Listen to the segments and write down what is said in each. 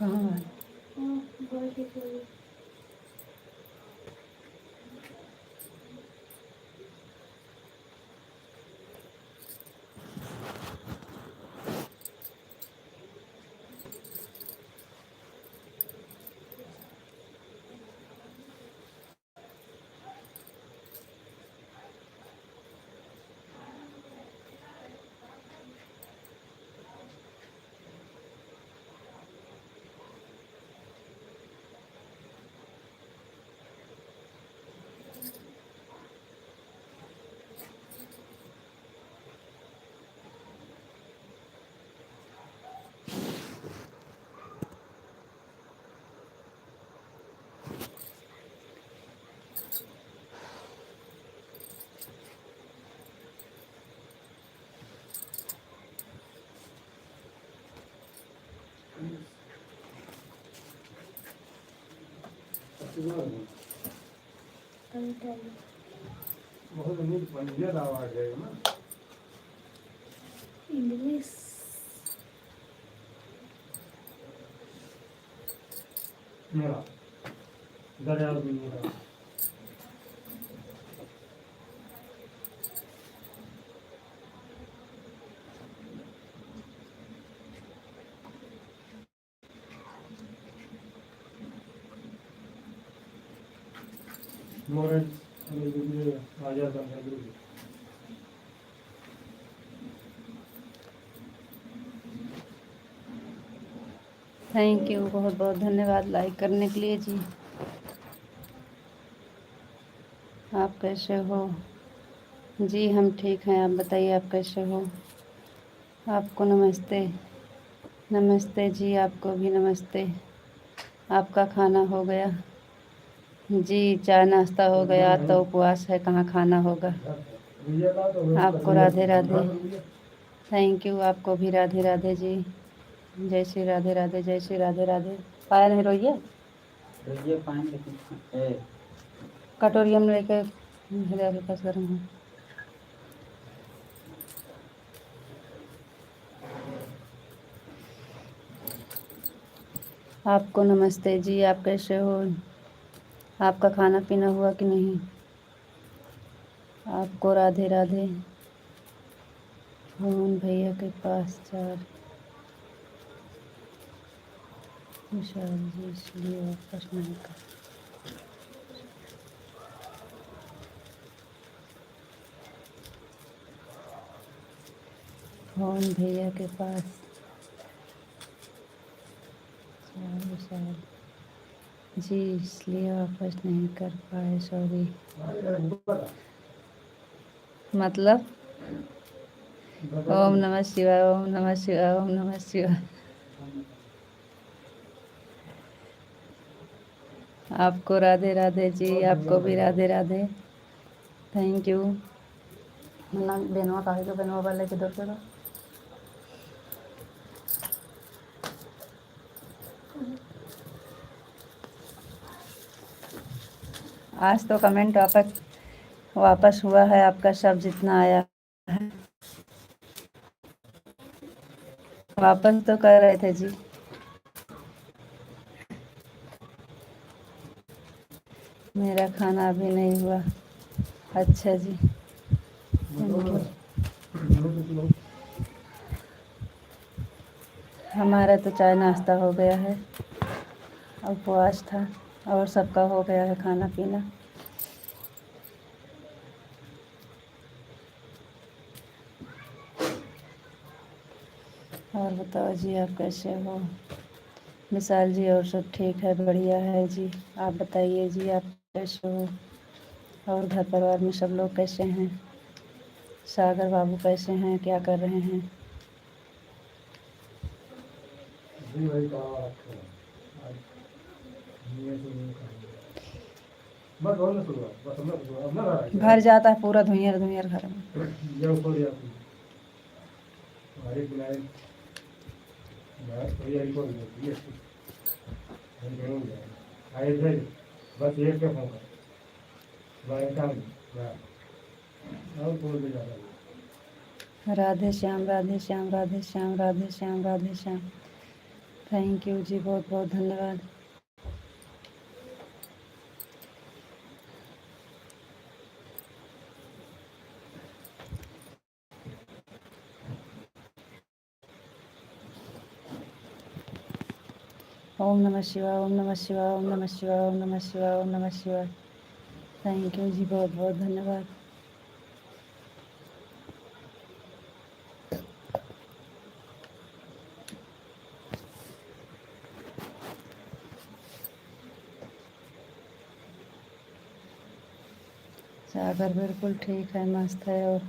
कहाँ है? बहुत नीक पंजर आवाज है ना इंग्लिश मेरा दरियाल भी मेरा मोरे आजा करने के लिए थैंक यू, बहुत बहुत धन्यवाद लाइक करने के लिए जी। आप कैसे हो जी? हम ठीक हैं, आप बताइए आप कैसे हो? आपको नमस्ते। नमस्ते जी, आपको भी नमस्ते। आपका खाना हो गया जी? चाय नाश्ता हो गया, तो उपवास है, कहाँ खाना होगा। आपको राधे राधे। थैंक यू, आपको भी राधे राधे जी। जय श्री राधे राधे, जय श्री राधे राधे। पाया नहीं रोइए, कटोरिया में लेके पास गर्म है। आपको नमस्ते जी, आप कैसे हो? आपका खाना पीना हुआ कि नहीं? आपको राधे राधे। मोहन भैया के पास चार विशाल जी, इसलिए वापस नहीं कर। मोहन भैया के पास चार विशाल जी, इसलिए वापस नहीं कर पाए, सॉरी। मतलब ओम नमः शिवाय, ओम नमः शिवाय, ओम नमः शिवाय। आपको राधे राधे जी, आपको भी राधे राधे। Thank you. मना बेनवा काहे को बेनवा वाले के दो चलो। आज तो कमेंट वापस हुआ है आपका, सब जितना आया है वापस तो कर रहे थे जी। मेरा खाना अभी नहीं हुआ। अच्छा जी, हमारा तो चाय नाश्ता हो गया है, उपवास था, और सबका हो गया है खाना पीना। और बताओ जी, आप कैसे हो? विशाल जी और सब ठीक है, बढ़िया है जी। आप बताइए जी, आप कैसे हो? और घर परिवार में सब लोग कैसे हैं? सागर बाबू कैसे हैं, क्या कर रहे हैं? घर जाता है पूरा धुइयार धुइयार घर में। बस एक के phone Radhe Shyam, Radhe Shyam, Radhe Shyam, Radhe Shyam, Radhe Shyam. Thank you जी, बहुत बहुत धन्यवाद। ओम नमः शिवाय, ओम नमः शिवाय, ओम नमः शिवाय, ओम नमः शिवाय, ओम नमः शिवाय। थैंक यू जी, बहुत बहुत धन्यवाद। सागर बिल्कुल ठीक है, मस्त है और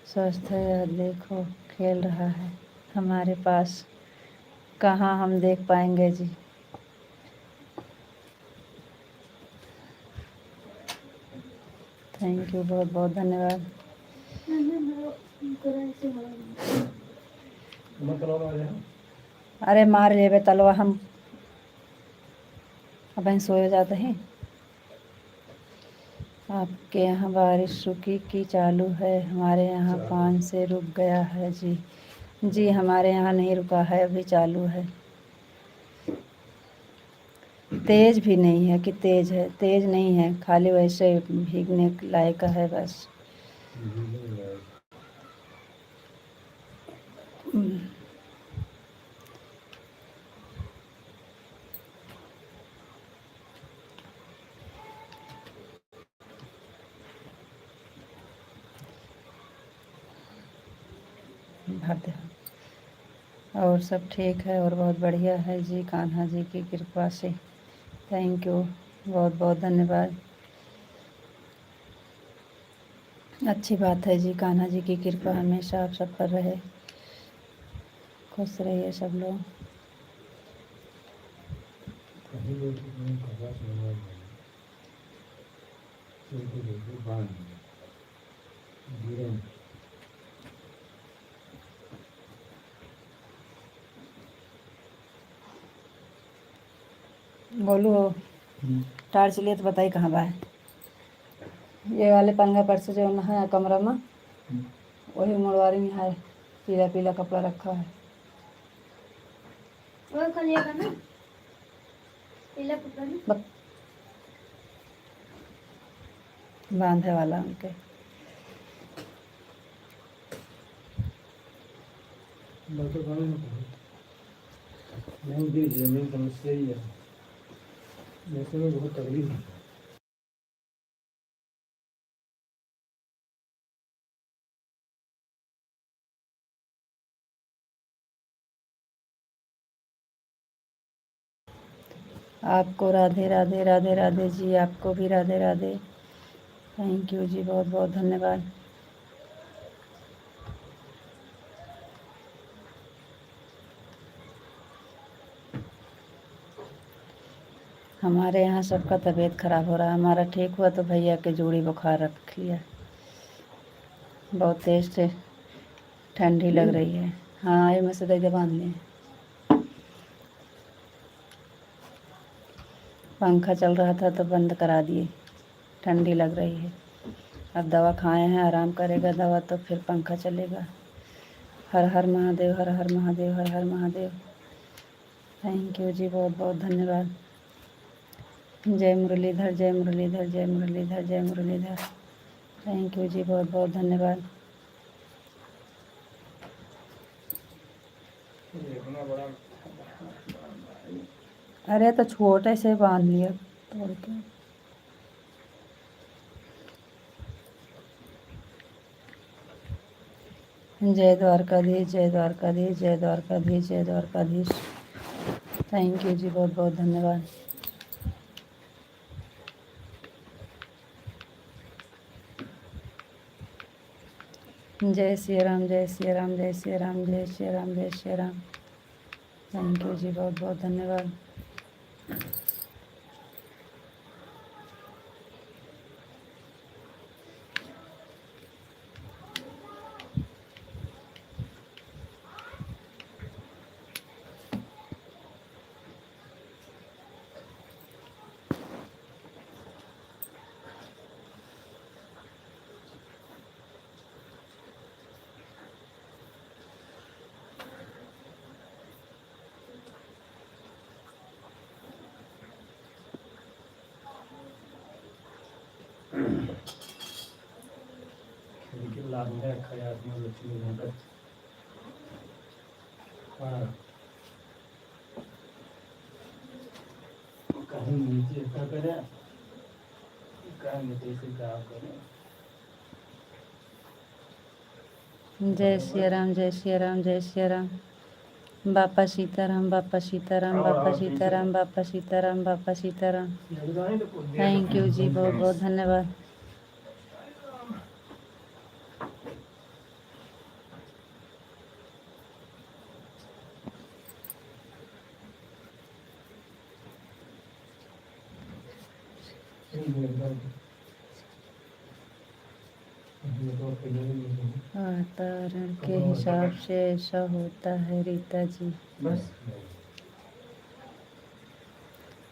स्वस्थ है। देखो खेल रहा है हमारे पास, कहाँ हम देख पाएंगे जी। थैंक यू, बहुत बहुत धन्यवाद। अरे मार लेबे तलवा, हम अब सोए जाते हैं। आपके यहाँ बारिश रुकी की चालू है? हमारे यहाँ 5 से रुक गया है जी। जी हमारे यहाँ नहीं रुका है, अभी चालू है। तेज भी नहीं है कि तेज है, तेज नहीं है, खाली वैसे भीगने लायक का है बस। भर दे। और सब ठीक है और बहुत बढ़िया है जी, कान्हा जी की कृपा से। थैंक यू, बहुत बहुत धन्यवाद। अच्छी बात है जी, कान्हा जी की कृपा हमेशा आप सब पर रहे। खुश रहिए सब लोग। बोलू टार्च लिए तो बताई कहाँ बा है? ये वाले पंगा पर से जो है कमरा में, वही मुड़वारी में है, पीला पीला कपड़ा रखा है। वो खलिएगा ना पीला कपड़ा ना बांधे वाला उनके। नहीं दी जमीन समस्या ही है, वैसे में बहुत तकलीफ है। आपको राधे राधे, राधे राधे जी, आपको भी राधे राधे। थैंक यू जी, बहुत बहुत धन्यवाद। हमारे यहाँ सबका तबीयत खराब हो रहा है, हमारा ठीक हुआ तो भैया के जोड़ी बुखार रख लिया, बहुत तेज से ठंडी लग रही है। हाँ ये में से दे बांध लिए। पंखा चल रहा था तो बंद करा दिए, ठंडी लग रही है। अब दवा खाए हैं, आराम करेगा दवा तो फिर पंखा चलेगा। हर हर महादेव, हर हर महादेव, हर हर महादेव। थैंक यू जी, बहुत बहुत धन्यवाद। जय मुरलीधर, जय मुरलीधर, जय मुरलीधर, जय मुरलीधर। थैंक यू जी, बहुत बहुत धन्यवाद। अरे तो छोटे से बांध लिया तोड़ के। जय द्वारकाधीश, जय द्वारकाधीश, जय द्वारकाधीश, जय द्वारकाधीश। थैंक यू जी, बहुत बहुत धन्यवाद। जय श्री राम, जय श्री राम, जय श्री राम, जय श्री राम, जय श्री राम। थैंक यू जी, बहुत बहुत धन्यवाद। लाभ में रखा है आत्मा लक्ष्मी भगत। हाँ कहीं नीचे ऐसा करें, कहीं नीचे से काम करें। जय सिया राम, जय सिया राम, जय सिया राम। बापा सीताराम, बापा सीताराम, बापा सीताराम, बापा सीताराम, बापा सीताराम। थैंक यू जी, बहुत बहुत धन्यवाद। वातावरण के हिसाब से ऐसा होता है रीता जी। बस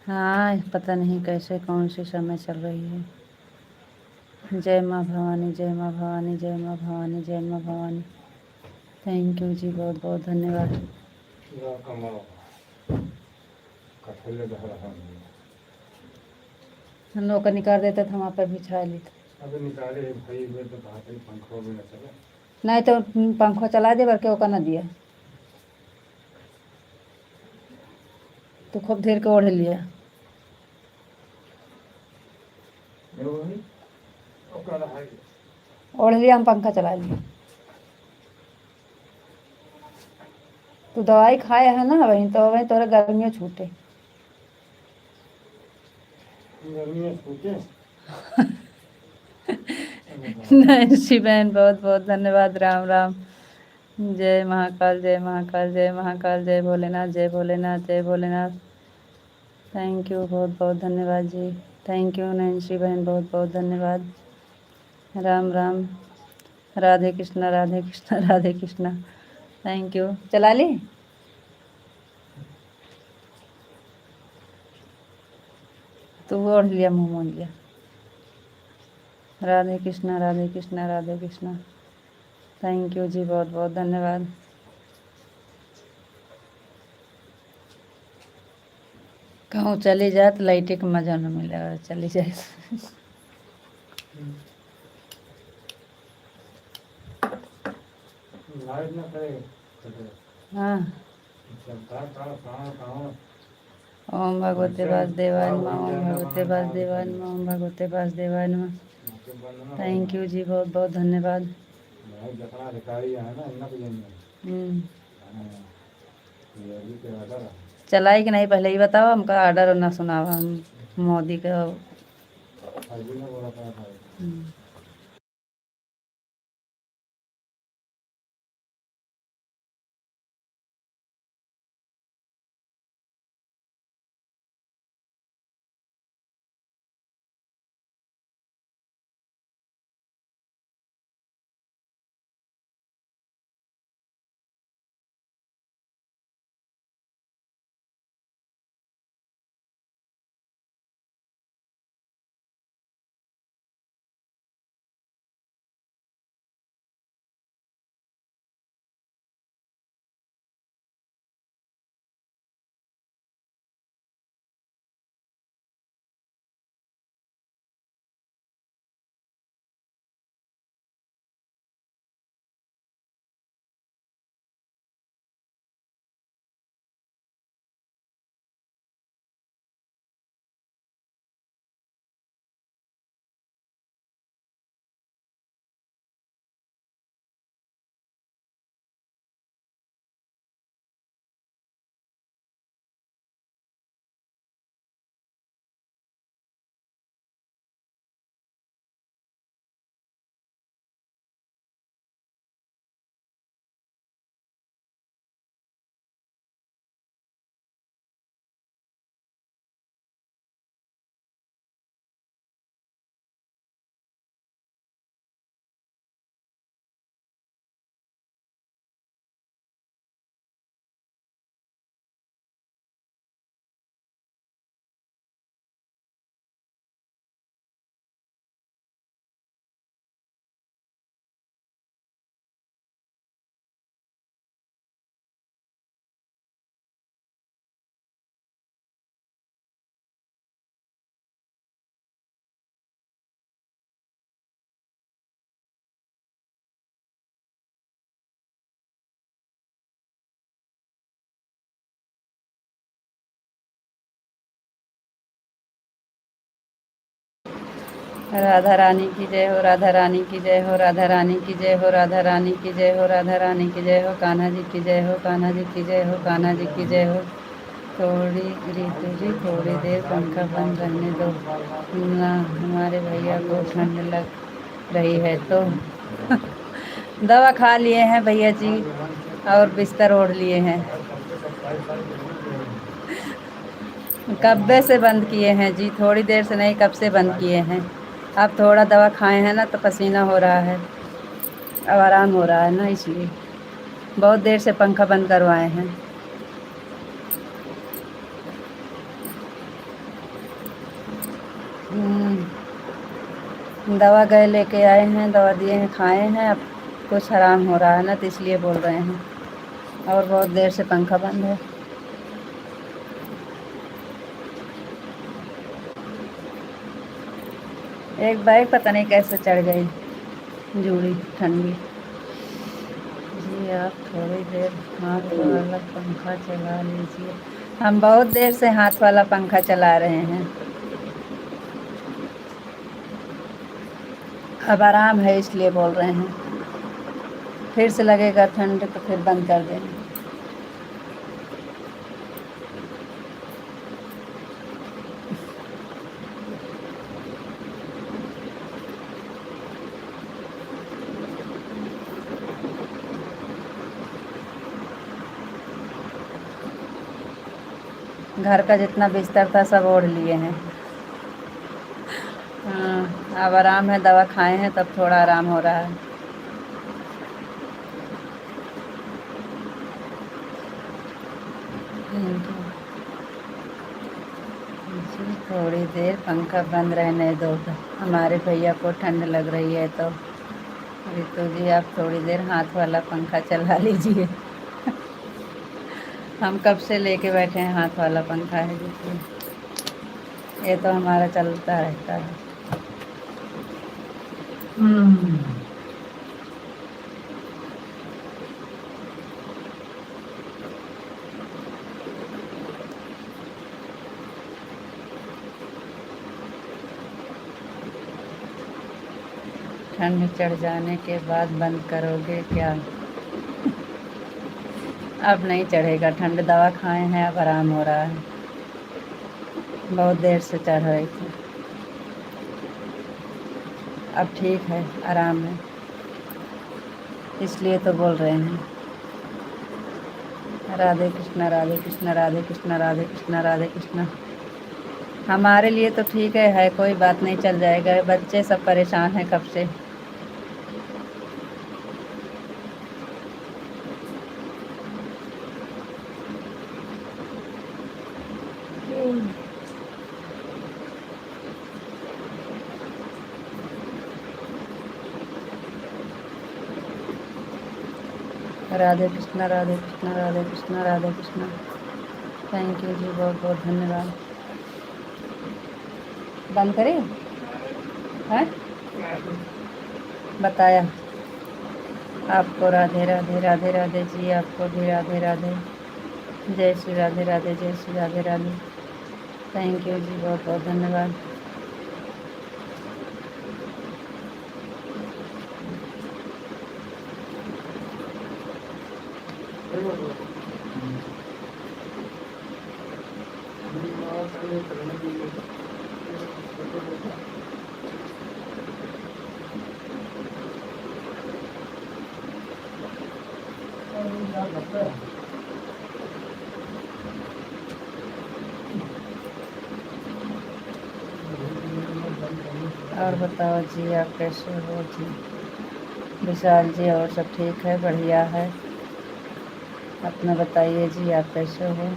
हाँ, पता नहीं कैसे कौन सी समय चल रही है। जय माँ भवानी, जय माँ भवानी, जय माँ भवानी, जय माँ भवानी। थैंक यू जी, बहुत बहुत धन्यवाद। हम लोग का निकाल देते थे, वहाँ पर बिछा लेते। अब निकाले भाई वे तो बात है, पंखों में न चले। नहीं तो पंखा चला दे, बल्कि ओका न दिया तो खूब देर के ओढ़ लिया। ओढ़ लिया, हम पंखा चला लिए। तू दवाई खाए है ना, वहीं तो वहीं तोरा गर्मियों छूटे। गर्मियों छूटे नैन्सी बहन, बहुत बहुत धन्यवाद। राम राम। जय महाकाल, जय महाकाल, जय महाकाल, जय भोलेनाथ, जय भोलेनाथ, जय भोलेनाथ। थैंक यू, बहुत बहुत धन्यवाद जी। थैंक यू नैन्सी बहन, बहुत बहुत धन्यवाद। राम राम। राधे कृष्णा, राधे कृष्णा, राधे कृष्णा। Thank you. चला ली। तो ओढ़ लिया, मुँह मोड़ लिया। राधे कृष्णा, राधे कृष्णा, राधे कृष्णा। थैंक यू जी, बहुत बहुत धन्यवाद। कहूँ चली जाए तो लाइटे का मजा न मिले, और चली जाए लाइट ना करे। हाँ। ओम भगवते वासुदेवाय नमः, ओम भगवते वासुदेवाय नमः, ओम भगवते वासुदेवाय नमः। थैंक यू जी, बहुत बहुत धन्यवाद। चलाई कि नहीं पहले ही बताओ, हमका ऑर्डर ना सुनाओ हम मोदी का। राधा रानी की जय हो, राधा रानी की जय हो, राधा रानी की जय हो, राधा रानी की जय हो, राधा रानी की जय हो, कान्हा जी की जय हो, कान्हा जी की जय हो, कान्हा जी की जय हो। थोड़ी ऋतु जी थोड़ी देर पंखा बंद रहने दो ना, हमारे भैया को ठंड लग रही है तो। दवा खा लिए हैं भैया जी और बिस्तर ओढ़ लिए हैं। कब्बे से बंद किए हैं जी, थोड़ी देर से नहीं, कब से बंद किए हैं। अब थोड़ा दवा खाए हैं ना तो पसीना हो रहा है, अब आराम हो रहा है ना, इसलिए बहुत देर से पंखा बंद करवाए हैं। दवा गए लेके आए हैं, दवा दिए हैं, खाए हैं, अब कुछ आराम हो रहा है ना, तो इसलिए बोल रहे हैं। और बहुत देर से पंखा बंद है। एक बाइक पता नहीं कैसे चढ़ गई, जूड़ी ठंडी। जी आप थोड़ी देर हाथ वाला पंखा चला लीजिए। हम बहुत देर से हाथ वाला पंखा चला रहे हैं, अब आराम है इसलिए बोल रहे हैं। फिर से लगेगा ठंड तो फिर बंद कर देंगे। घर का जितना बिस्तर था सब ओढ़ लिए हैं। हाँ अब आराम है, दवा खाए हैं तब थोड़ा आराम हो रहा है। जी थोड़ी देर पंखा बंद रहने दो, हमारे भैया को ठंड लग रही है तो। रितु जी आप थोड़ी देर हाथ वाला पंखा चला लीजिए। हम कब से लेके बैठे हैं, हाथ वाला पंखा है देखिए, ये तो हमारा चलता रहता है। ठंड चढ़ जाने के बाद बंद करोगे क्या? अब नहीं चढ़ेगा ठंड, दवा खाए हैं, अब आराम हो रहा है। बहुत देर से चढ़ रही थी, अब ठीक है, आराम है, इसलिए तो बोल रहे हैं। राधे कृष्णा, राधे कृष्णा, राधे कृष्णा, राधे कृष्णा, राधे कृष्णा। हमारे लिए तो ठीक है कोई बात नहीं, चल जाएगा। बच्चे सब परेशान हैं कब से। राधे कृष्णा, राधे कृष्णा, राधे कृष्णा, राधे कृष्णा। थैंक यू जी, बहुत बहुत धन्यवाद। बंद करें हैं? बताया आपको। राधे राधे, राधे राधे जी, आपको भी राधे राधे। जय श्री राधे राधे, जय श्री राधे राधे। थैंक यू जी, बहुत बहुत धन्यवाद। और बताओ जी आप कैसे हो जी? विशाल जी और सब ठीक है, बढ़िया है। अपना बताइए जी आप कैसे हो?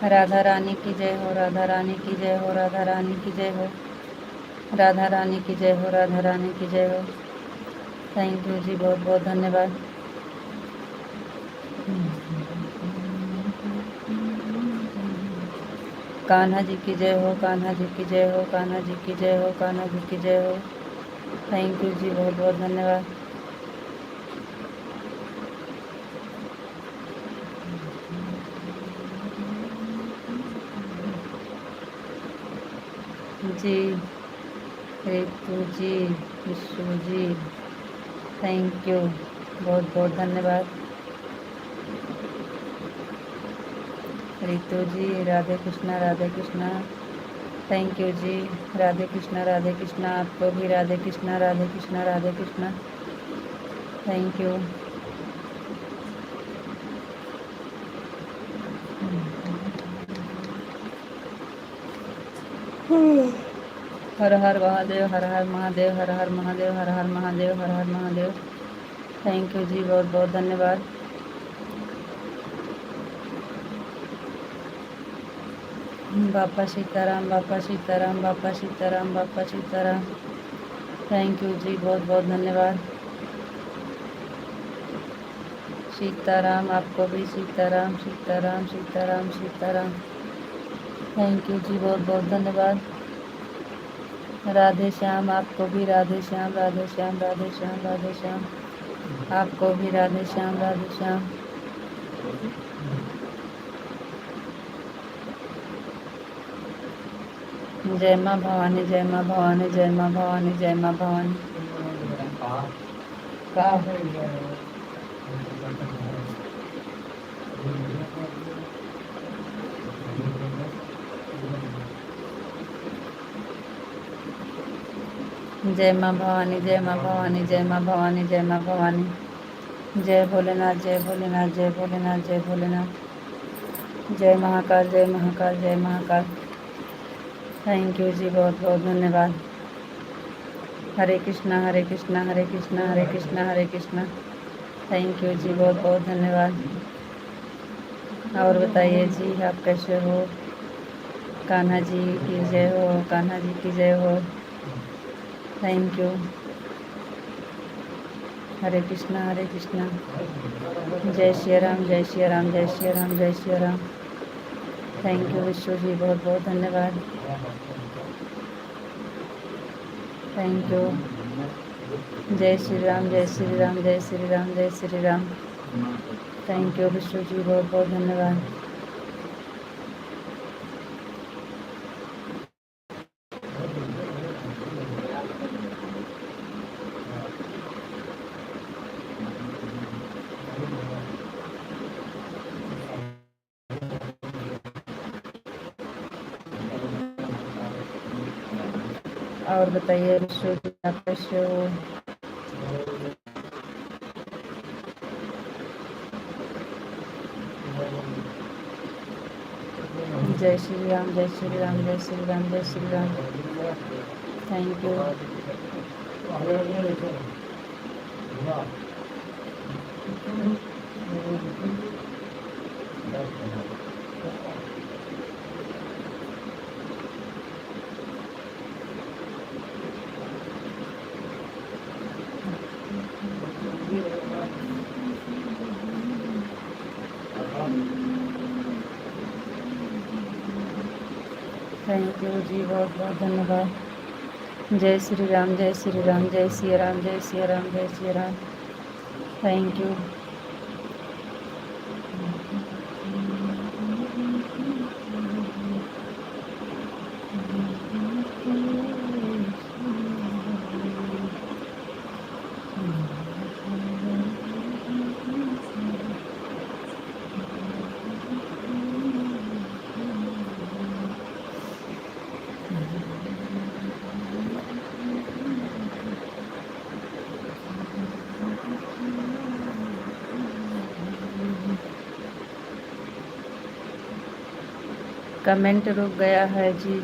राधा रानी की जय हो, राधा रानी की जय हो, राधा रानी की जय हो, राधा रानी की जय हो, राधा रानी की जय हो। थैंक यू जी, बहुत बहुत धन्यवाद। कान्हा जी की जय हो, कान्हा जी की जय हो, कान्हा जी की जय हो, कान्हा जी की जय हो। थैंक यू जी, बहुत बहुत धन्यवाद। जी रितु जी, विशु जी, थैंक यू, बहुत बहुत धन्यवाद। रितु जी, राधे कृष्णा, राधे कृष्णा, थैंक यू जी। राधे कृष्णा, राधे कृष्णा, आपको भी Radhe Krishna, Radhe Krishna, Radhe Krishna, thank you. Har Har Mahadev, Har Har Mahadev, Har Har Mahadev, Har Har Mahadev, Har Har Mahadev. Thank you जी, बहुत बहुत धन्यवाद। बापा सीताराम, बापा सीताराम, बापा सीताराम, बापा सीताराम, थैंक यू जी, बहुत बहुत धन्यवाद। सीताराम, आपको भी सीताराम, सीताराम, सीताराम, सीताराम, थैंक यू जी, बहुत बहुत धन्यवाद। राधे श्याम, आपको भी राधे श्याम, राधे श्याम, राधे श्याम, राधे श्याम, आपको भी राधे श्याम, राधे श्याम। जय माँ भवानी, जय माँ भवानी, जय माँ भवानी, जय माँ भवानी। जय माँ भवानी, जय माँ भवानी, जय माँ भवानी, जय माँ भवानी। जय भोलेनाथ, जय भोलेनाथ, जय भोलेनाथ, जय भोलेनाथ। जय महाकाल, जय महाकाल, जय महाकाल। थैंक यू जी, बहुत बहुत धन्यवाद। हरे कृष्णा, हरे कृष्णा, हरे कृष्णा, हरे कृष्णा, हरे कृष्णा, थैंक यू जी, बहुत बहुत धन्यवाद। और बताइए जी, आप कैसे हो? कान्हा जी की जय हो, कान्हा जी की जय हो, थैंक यू। हरे कृष्णा, हरे कृष्णा, जय श्री राम, जय श्री राम, जय श्री राम, जय श्री राम, थैंक यू विश्व जी, बहुत बहुत धन्यवाद, थैंक यू। जय श्री राम, जय श्री राम, जय श्री राम, जय श्री राम, थैंक यू विश्व जी, बहुत बहुत धन्यवाद। और बताइए विश्व जी, आप कैसे हो? जय श्री राम, जय श्री राम, जय श्री राम, जय Shri Ram, thank you. Thank you जी, बहुत बहुत धन्यवाद। जय श्री राम, जय श्री राम, जय श्री राम, जय श्री राम, जय Shri Ram, thank you. Comment रुक गया है जी,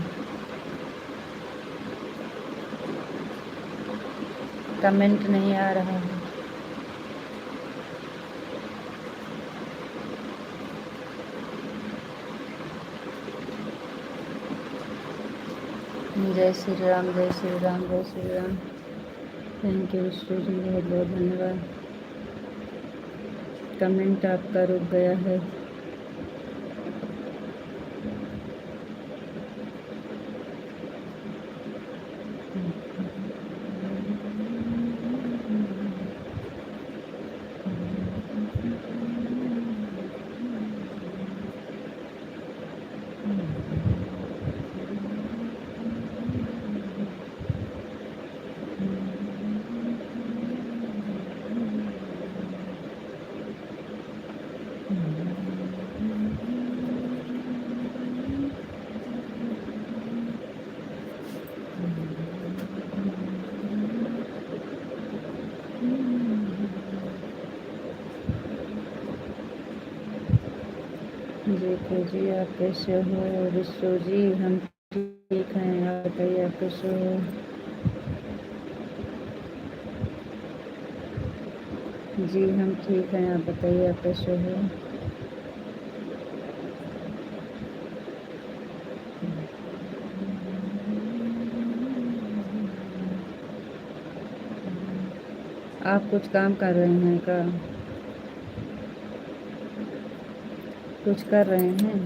कमेंट नहीं आ रहा है। जय श्री राम, जय श्री राम, जय श्री राम। थैंक यू विष्णु जी, बहुत बहुत धन्यवाद। कमेंट आपका रुक गया है। जी जी, आप कैसे हो विष्णु जी? हम ठीक हैं, आप बताइए आप कैसे हो? जी हम ठीक हैं, आप बताइए आप कैसे हो? आप कुछ काम कर रहे हैं क्या? कुछ कर रहे हैं?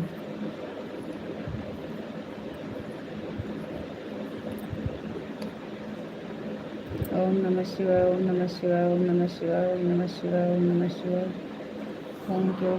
ओम नमः शिवाय, ओम नमः शिवाय, ओम नमः शिवाय, ओम नमः शिवाय, ओम नमः शिवाय। Thank you.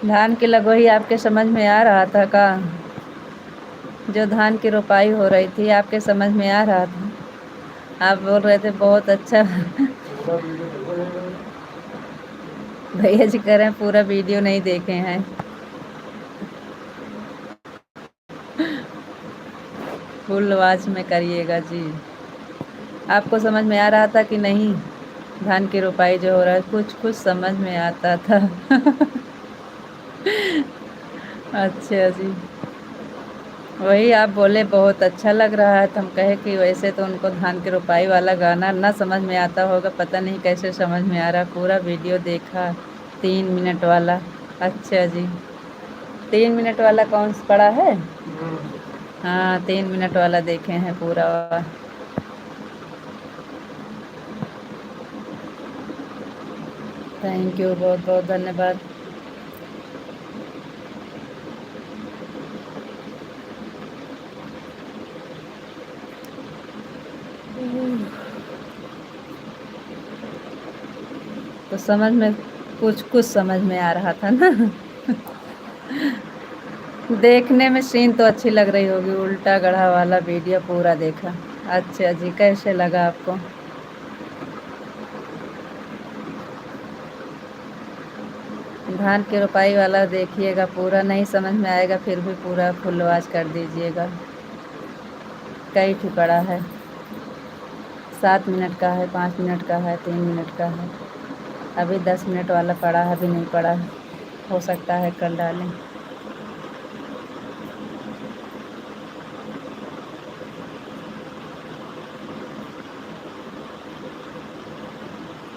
धान की लगवही आपके समझ में आ रहा था का? जो धान की रोपाई हो रही थी आपके समझ में आ रहा था? आप बोल रहे थे बहुत अच्छा। भैया जी कह रहे हैं पूरा वीडियो नहीं देखे हैं। फुल वॉच में करिएगा जी। आपको समझ में आ रहा था कि नहीं? धान की रोपाई जो हो रहा है कुछ कुछ समझ में आता था। अच्छा जी, वही आप बोले बहुत अच्छा लग रहा है, तो हम कहे कि वैसे तो उनको धान की रोपाई वाला गाना ना समझ में आता होगा, पता नहीं कैसे समझ में आ रहा। पूरा वीडियो देखा 3 मिनट वाला। अच्छा जी, 3 मिनट वाला कौन सा पड़ा है? हाँ 3 मिनट वाला देखे हैं पूरा। थैंक यू, बहुत बहुत धन्यवाद। तो समझ में कुछ कुछ समझ में आ रहा था ना। देखने में सीन तो अच्छी लग रही होगी, उल्टा गढ़ा वाला वीडियो पूरा देखा। अच्छा जी, कैसे लगा आपको? धान की रोपाई वाला देखिएगा, पूरा नहीं समझ में आएगा फिर भी पूरा फुल वॉच कर दीजिएगा। कई ठो पड़ा है, 7 मिनट का है, 5 मिनट का है, 3 मिनट का है। अभी 10 मिनट वाला पड़ा है, अभी नहीं पड़ा है, हो सकता है कल डालें।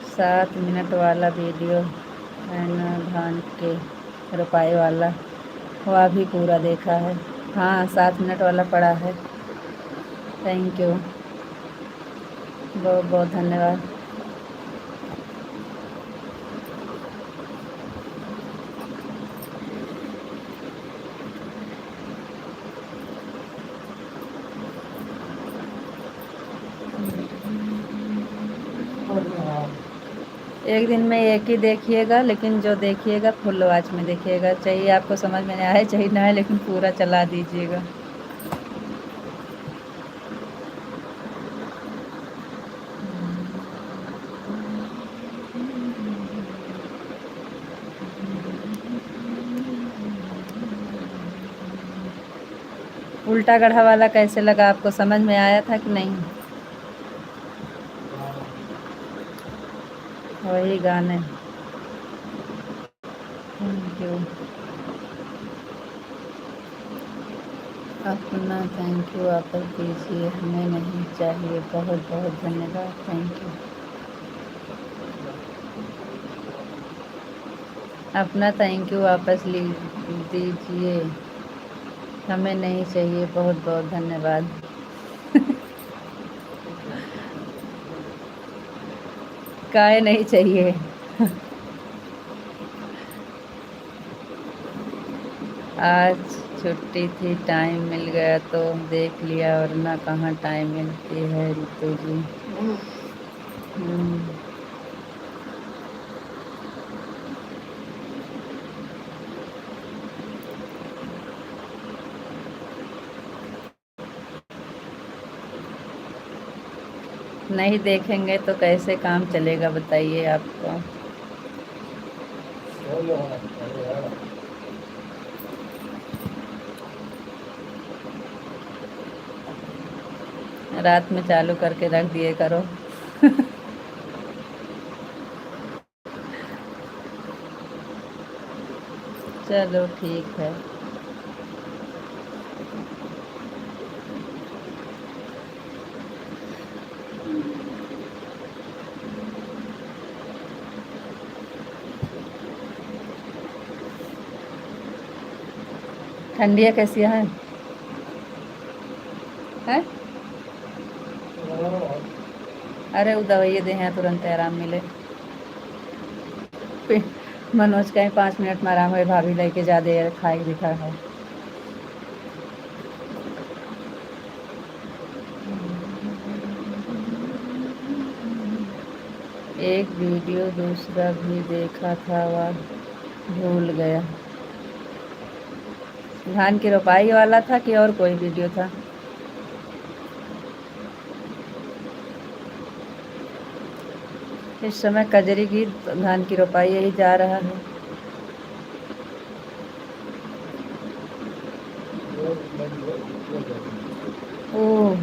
सात मिनट वाला वीडियो है ना धान के रोपाई वाला, वह भी पूरा देखा है। हाँ 7 मिनट वाला पड़ा है। थैंक यू, बहुत बहुत धन्यवाद। एक दिन में एक ही देखिएगा, लेकिन जो देखिएगा फुल वॉच में देखिएगा। चाहिए आपको समझ में आए चाहे ना आए, लेकिन पूरा चला दीजिएगा। उल्टा गढ़ा वाला कैसे लगा आपको, समझ में आया था कि नहीं? वही गाने। Thank you. अपना थैंक यू वापस दीजिए, हमें नहीं चाहिए। बहुत बहुत धन्यवाद। Thank you. अपना थैंक यू वापस दीजिए, हमें नहीं चाहिए। बहुत बहुत धन्यवाद। काहे नहीं चाहिए? आज छुट्टी थी, टाइम मिल गया तो देख लिया, वरना कहाँ टाइम मिलती है रितु जी। नहीं देखेंगे तो कैसे काम चलेगा, बताइए आपको। रात में चालू करके रख दिए करो। चलो ठीक है। ठंडिया कैसी है? हैं? अरे वो दवाइयाँ दे हैं, तुरंत आराम मिले। मनोज कहीं 5 मिनट में आराम हुए, भाभी लेके जा दे, खाए दिखा है। एक वीडियो दूसरा भी देखा था, वह भूल गया। धान की रोपाई वाला था कि और कोई वीडियो था? इस समय कजरी गीत, धान की रोपाई यही जा रहा है। ओह,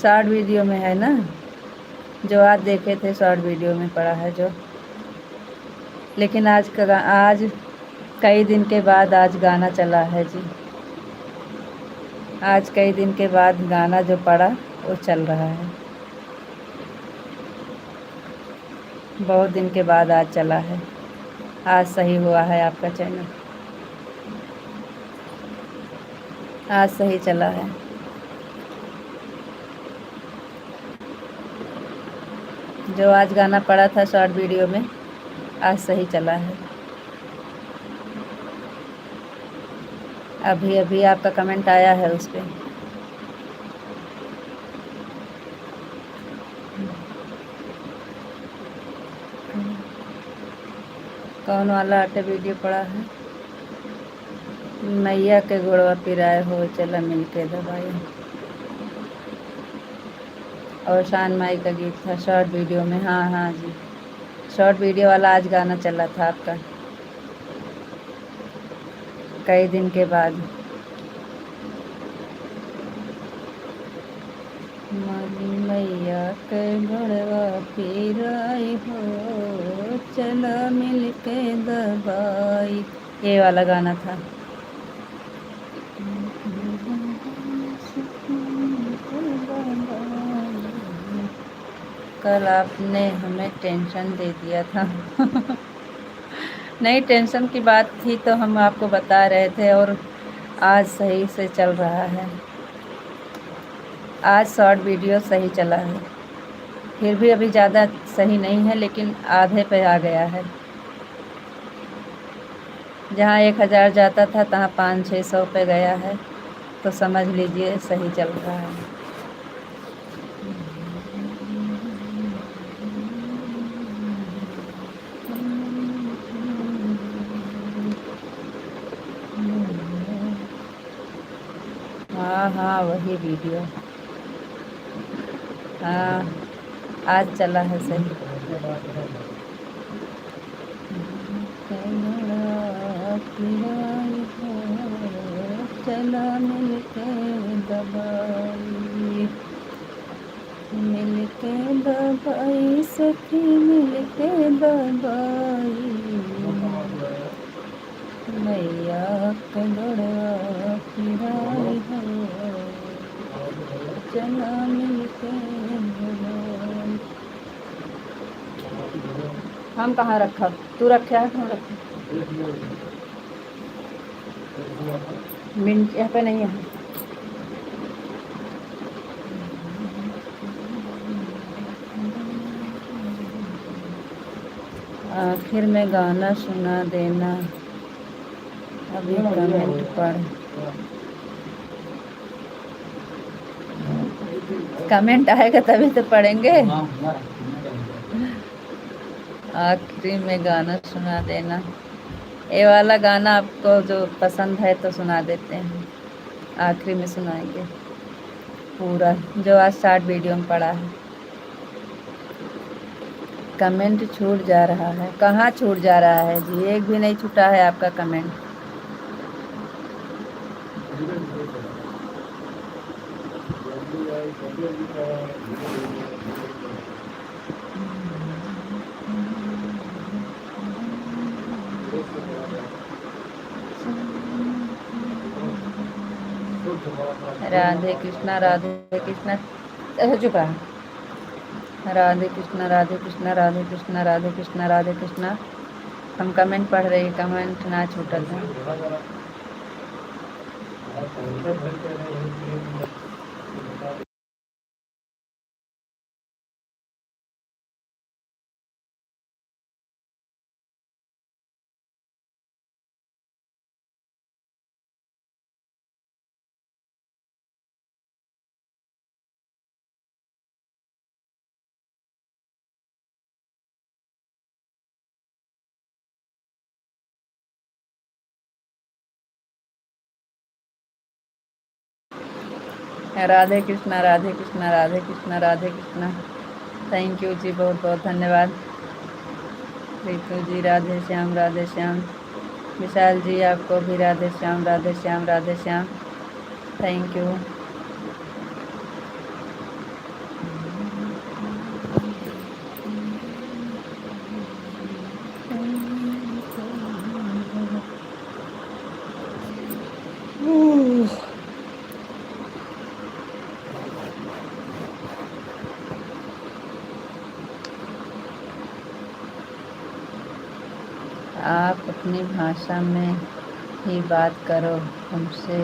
शॉर्ट वीडियो में है ना, जो आज देखे थे, शॉर्ट वीडियो में पड़ा है जो। लेकिन आज कई दिन के बाद आज गाना चला है जी। आज कई दिन के बाद गाना जो पड़ा वो चल रहा है। बहुत दिन के बाद आज चला है। आज सही हुआ है आपका चैनल, आज सही चला है। जो आज गाना पड़ा था शॉर्ट वीडियो में, आज सही चला है। अभी अभी आपका कमेंट आया है उस पर। कौन वाला आटे वीडियो पड़ा है? मैया के गोड़वा पिराए हो, चला मिलके दबाए। और शान माई का गीत था शॉर्ट वीडियो में। हाँ हाँ जी, शॉर्ट वीडियो वाला आज गाना चला था आपका, कई दिन के बाद। मैया के गोड़वा पिराई हो, चला मिलके दबाई, ये वाला गाना था। कल आपने हमें टेंशन दे दिया था। नहीं, टेंशन की बात थी तो हम आपको बता रहे थे, और आज सही से चल रहा है। आज शॉर्ट वीडियो सही चला है, फिर भी अभी ज़्यादा सही नहीं है, लेकिन आधे पे आ गया है। जहाँ 1000 जाता था तहाँ 500-600 पे गया है, तो समझ लीजिए सही चल रहा है। हाँ हाँ, वही वीडियो। हाँ, आज चला है सही। चला मिलके दबाई, मिलके दबाई सखी मिलके दबाई, मैया के गड़वा पिराई हो, चला मिलके दबाई। हम कहाँ रखा, तू रखे है कहाँ रखा? मिनट यहाँ पे नहीं है। आखिर में गाना सुना देना, अभी कमेंट पढ़, कमेंट आएगा तभी तो पढ़ेंगे। आखिरी में गाना सुना देना, ये वाला गाना आपको जो पसंद है तो सुना देते हैं, आखिरी में सुनाएंगे पूरा जो आज स्टार्ट वीडियो में पड़ा है। कमेंट छूट जा रहा है, कहाँ छूट जा रहा है जी, एक भी नहीं छूटा है आपका कमेंट। राधे कृष्णा राधे कृष्णा, हो चुका है। राधे कृष्णा राधे कृष्णा राधे कृष्णा राधे कृष्णा राधे कृष्णा। हम कमेंट पढ़ रहे हैं, कमेंट ना छूटल है। राधे कृष्णा राधे कृष्णा राधे कृष्णा राधे कृष्णा। थैंक यू जी, बहुत बहुत धन्यवाद। रितु जी राधे श्याम राधे श्याम। विशाल जी आपको भी राधे श्याम राधे श्याम राधे श्याम। Thank you. आप अपनी भाषा में ही बात करो, हमसे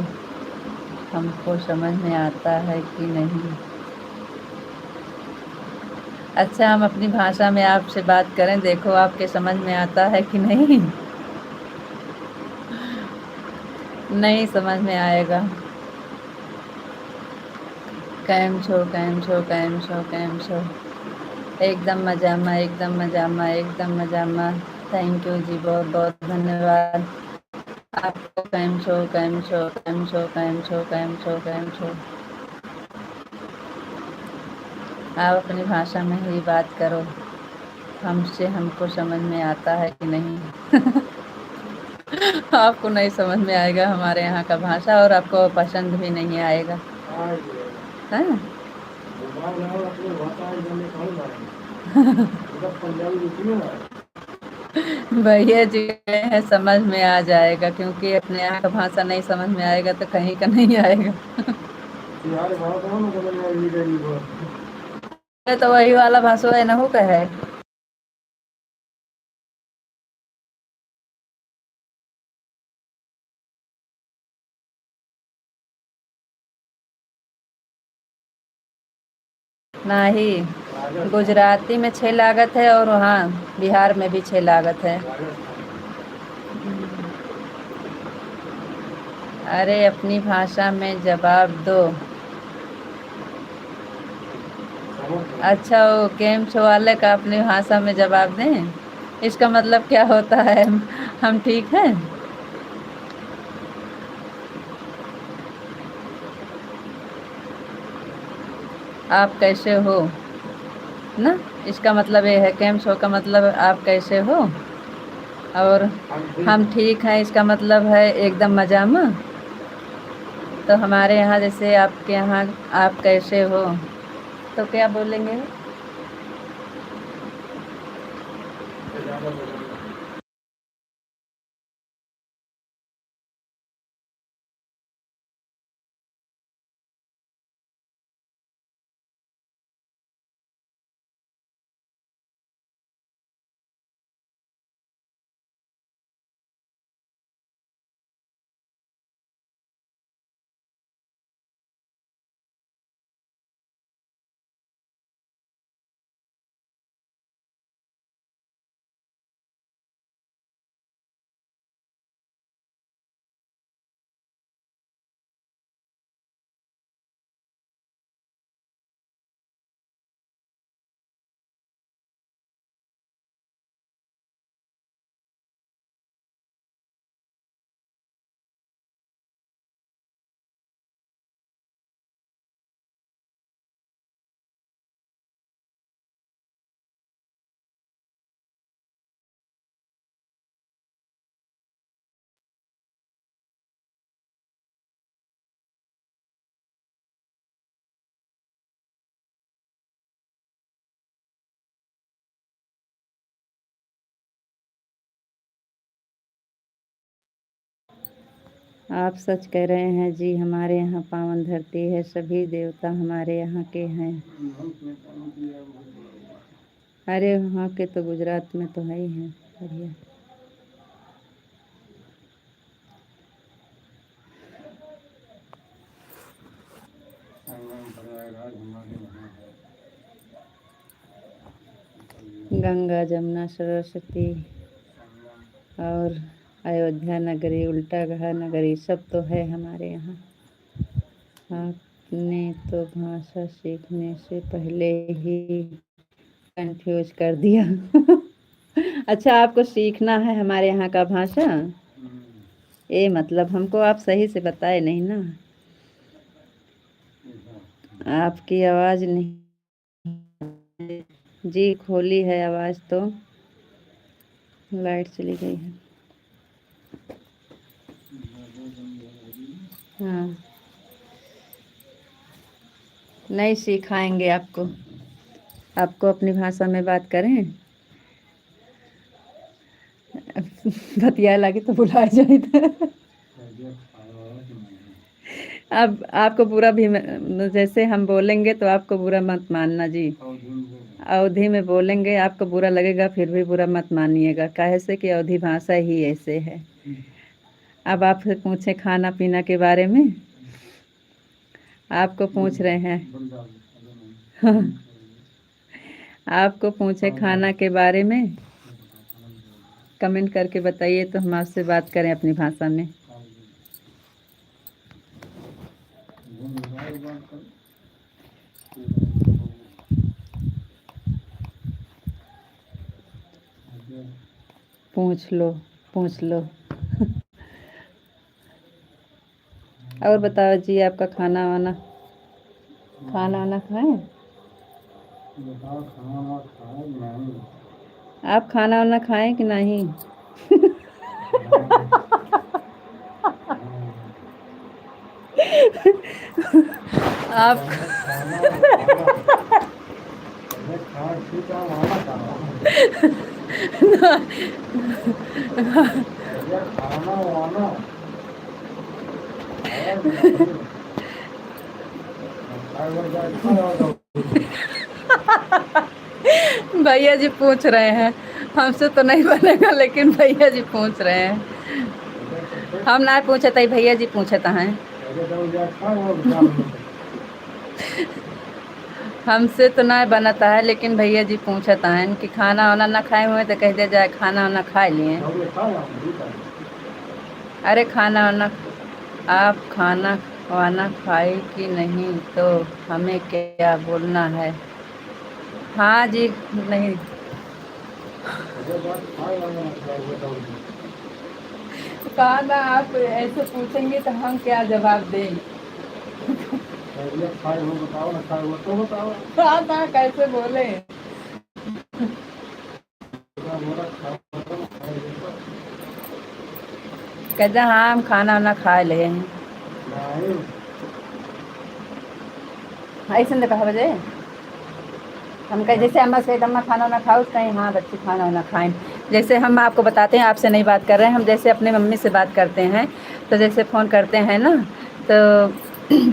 हमको समझ में आता है कि नहीं। अच्छा, हम अपनी भाषा में आपसे बात करें, देखो आपके समझ में आता है कि नहीं। नहीं समझ में आएगा। कैम छो कैम छो कैम छो कैम छो। एकदम मजामा एकदम मजामा एकदम मजामा। थैंक यू जी, बहुत बहुत धन्यवाद आपको। कैम छो कैम छो कैम छो कैम छो कैम छो कैम छो। आप अपनी भाषा में ही बात करो, हमसे हमको समझ में आता है कि नहीं। आपको नहीं समझ में आएगा हमारे यहाँ का भाषा, और आपको पसंद भी नहीं आएगा। हाँ? भैया जी है, समझ में आ जाएगा, क्योंकि अपने यहाँ का भाषा नहीं समझ में आएगा तो कहीं का नहीं आएगा। तो वही वाला भाषा है नहु का है। नहीं, गुजराती में 6 लागत है और वहाँ बिहार में भी 6 लागत है। अरे अपनी भाषा में जवाब दो। अच्छा, वो केम छो वाले का अपनी भाषा में जवाब दें, इसका मतलब क्या होता है? हम ठीक हैं। आप कैसे हो ना, इसका मतलब ये है। केम छो का मतलब आप कैसे हो, और हम ठीक हैं इसका मतलब है एकदम मजामा। तो हमारे यहाँ जैसे आपके यहाँ आप कैसे हो तो क्या बोलेंगे? ज़्यादा बोलेंगे। आप सच कह रहे हैं जी, हमारे यहाँ पावन धरती है, सभी देवता हमारे यहाँ के हैं। अरे वहाँ के तो गुजरात में तो है ही हैं, बढ़िया। गंगा जमुना सरस्वती और अयोध्या नगरी, उल्टा घा नगरी, सब तो है हमारे यहाँ। आपने तो भाषा सीखने से पहले ही कंफ्यूज कर दिया। अच्छा, आपको सीखना है हमारे यहाँ का भाषा? ये मतलब हमको आप सही से बताए नहीं ना। आपकी आवाज़ नहीं जी, खोली है आवाज़ तो। लाइट चली गई है। हाँ, नहीं सिखाएंगे आपको। आपको अपनी भाषा में बात करें? बतिया लगे तो बुलाए जाए थे। अब आपको बुरा भी जैसे हम बोलेंगे तो आपको बुरा मत मानना जी। अवधी में बोलेंगे आपको बुरा लगेगा, फिर भी बुरा मत मानिएगा, काहे से कि अवधी भाषा ही ऐसे है। अब आपसे पूछे खाना पीना के बारे में, आपको पूछ रहे हैं। आपको पूछे खाना के बारे में, कमेंट करके बताइए तो हम आपसे बात करें अपनी भाषा में। पूछ लो, पूछ लो। और बताओ जी, आपका खाना वाना खाएं? आप खाना वाना खाएं कि नहीं? आप भैया जी पूछ रहे हैं, हमसे तो नहीं बनेगा, लेकिन भैया जी पूछ रहे हैं। हम ना पूछे तो भैया जी पूछे तो हैं। हमसे तो ना बनता है, लेकिन भैया जी पूछता है कि खाना वाना ना खाए हुए तो कह दिया जाए खाना वाना खा लिए। अरे खाना वाना, आप खाना वाना खाए कि नहीं तो हमें क्या बोलना है? हाँ जी, नहीं। कहा ना, आप ऐसे पूछेंगे तो हम क्या जवाब दें? कहा ना, कैसे बोले? कहते हाँ हम खाना वाना खा ले हैं। ऐसे ने कहा बजे हम कहे जैसे अम्मा से अम्मा खाना ना खाओ कहीं हाँ बच्चे खाना ना खाएं। जैसे हम आपको बताते हैं, आपसे नहीं बात कर रहे हैं, हम जैसे अपने मम्मी से बात करते हैं तो जैसे फ़ोन करते हैं ना तो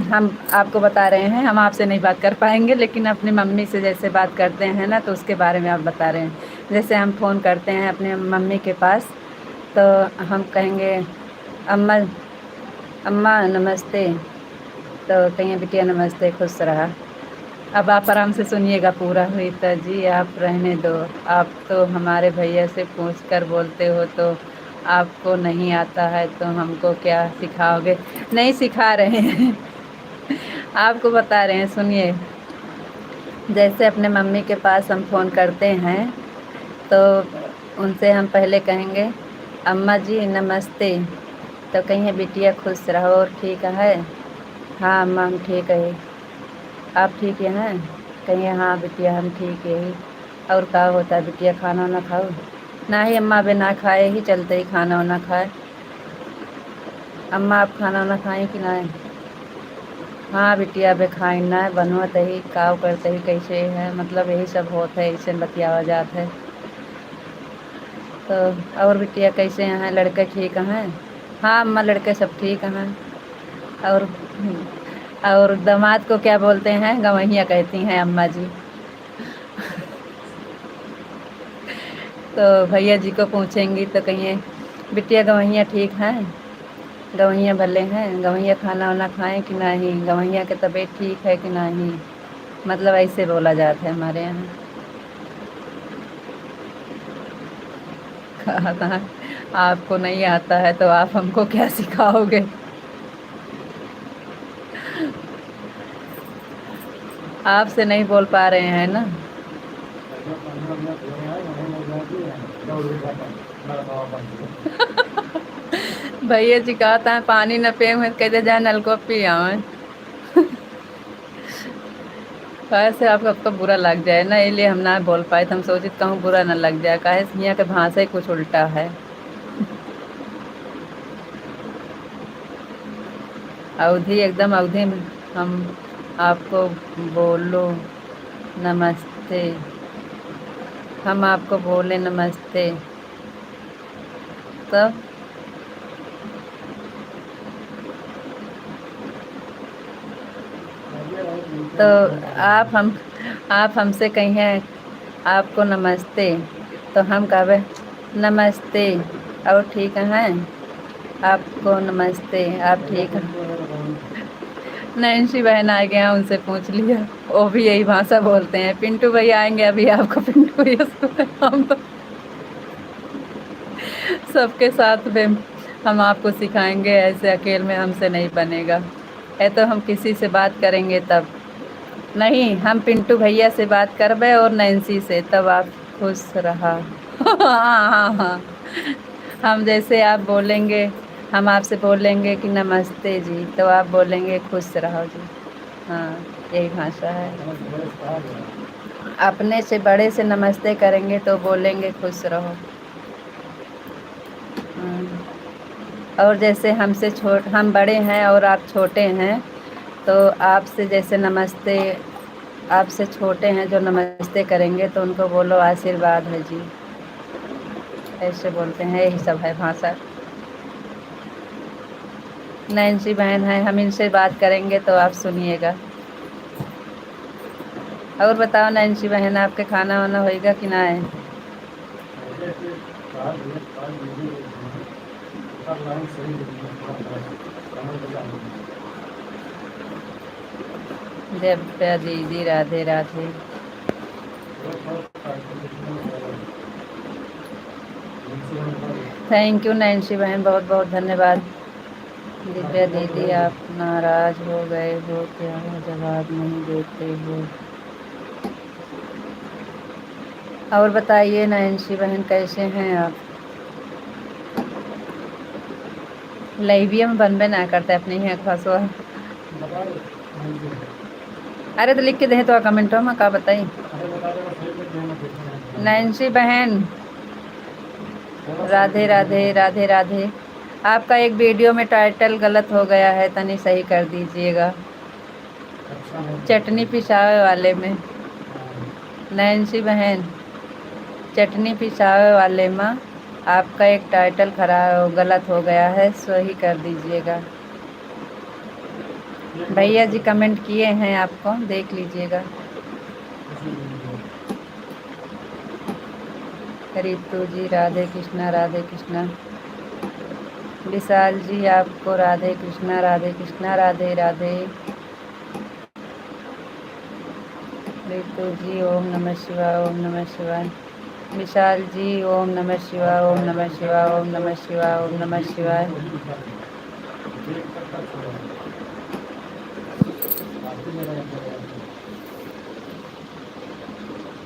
हम आपको बता रहे हैं, हम आपसे नहीं बात कर पाएंगे लेकिन अपनी मम्मी से जैसे बात करते हैं ना तो उसके बारे में आप बता रहे हैं। जैसे हम फ़ोन करते हैं अपने मम्मी के पास तो हम कहेंगे अम्मा अम्मा नमस्ते, तो कहिए बिटिया नमस्ते खुश रहा। अब आप आराम से सुनिएगा पूरा। हुई तो जी आप रहने दो, आप तो हमारे भैया से पूछ कर बोलते हो तो आपको नहीं आता है तो हमको क्या सिखाओगे। नहीं सिखा रहे हैं आपको बता रहे हैं, सुनिए। जैसे अपने मम्मी के पास हम फ़ोन करते हैं तो उनसे हम पहले कहेंगे अम्मा जी नमस्ते, तो कहिए बिटिया खुश रहो और ठीक है। हाँ अम्मा हम ठीक है, आप ठीक हैं। कहिए हाँ बिटिया हम ठीक यही। और क्या होता है बिटिया खाना ना खाओ। ना ही अम्मा बिना खाए ही चलते ही खाना ना खाए। अम्मा आप खाना ना खाएं कि ना। हाँ बिटिया बे खाई ना बनवत ही काव करते ही कैसे है, मतलब यही सब होता है, ऐसे बतियावा जात है। तो और बिटिया कैसे हैं, लड़के ठीक हैं। हाँ अम्मा लड़के सब ठीक हैं। और दामाद को क्या बोलते हैं, गवैया कहती हैं अम्मा जी। तो भैया जी को पूछेंगी तो कहिए बिटिया गवैया ठीक हैं, गवैया भले हैं, गवैया खाना वाना खाएं कि नहीं, गवैया की तबीयत ठीक है कि नहीं। मतलब ऐसे बोला जाता है हमारे यहाँ। कहा आपको नहीं आता है तो आप हमको क्या सिखाओगे। आपसे नहीं बोल पा रहे हैं ना। भैया जी कहता है पानी न पिए हुए कहते जाए नलको पी आवे। कैसे आपको अब तो बुरा लग जाए ना, इसलिए हम ना बोल पाए, तो हम सोचे कहूँ बुरा ना लग जाए, काहे यहाँ के भाषा ही कुछ उल्टा है। अवधि एकदम अवधि में हम आपको बोलो नमस्ते, हम आपको बोले नमस्ते तब। तो आप हमसे कहिए आपको नमस्ते तो हम कहवे नमस्ते और ठीक हैं। आपको नमस्ते आप ठीक हैं। नैन्सी बहन आ गया उनसे पूछ लिया, वो भी यही भाषा बोलते हैं। पिंटू भैया आएंगे अभी आपको पिंटू भैया हम तो सबके साथ में हम आपको सिखाएंगे, ऐसे अकेले में हमसे नहीं बनेगा। है तो हम किसी से बात करेंगे तब। नहीं हम पिंटू भैया से बात करबे और नैन्सी से, तब आप खुश रहा। हाँ हाँ हाँ, हम जैसे आप बोलेंगे, हम आपसे बोलेंगे कि नमस्ते जी तो आप बोलेंगे खुश रहो जी। हाँ यही भाषा है। अपने से बड़े से नमस्ते करेंगे तो बोलेंगे खुश रहो। और जैसे हमसे हम बड़े हैं और आप छोटे हैं तो आपसे जैसे नमस्ते, आपसे छोटे हैं जो नमस्ते करेंगे तो उनको बोलो आशीर्वाद है जी, ऐसे बोलते हैं। यही सब है भाषा। नैन्सी बहन है, हम इनसे बात करेंगे तो आप सुनिएगा। और बताओ नैन्सी बहन आपके खाना वाना होएगा कि ना है। जय प्या दीदी Radhe Radhe. Thank you Nancy बहन, बहुत बहुत धन्यवाद। दिव्या दीदी आप नाराज हो गए हो क्या, जवाब नहीं देते हो। और बताइए नैन्सी बहन कैसे हैं आप। लाइविया में बनबे ना करते अपने ही फंसो। अरे तो लिख के दे तो कमेंटों में का बताई। नैन्सी बहन राधे राधे राधे राधे। आपका एक वीडियो में टाइटल गलत हो गया है, तनी सही कर दीजिएगा। अच्छा नहीं चटनी पिसावे वाले में। हाँ, नैन्सी बहन, चटनी पिसावे वाले में आपका एक टाइटल गलत हो गया है, सही कर दीजिएगा। एक बार भैया कर जी दो, कमेंट किए हैं, आपको देख लीजिएगा। उसी वीडियो रितु जी राधे कृष्णा राधे कृष्णा। विशाल जी आपको राधे कृष्णा राधे राधे। रितु जी ओम नमः शिवाय ओम नमः शिवाय। विशाल जी ओम नमः शिवाय ओम नमः शिवाय ओम नमः शिवाय ओम नमः शिवाय। वही लिखा देना, देख कर तब छोड़ो, बाकी मेरा मतलब है कि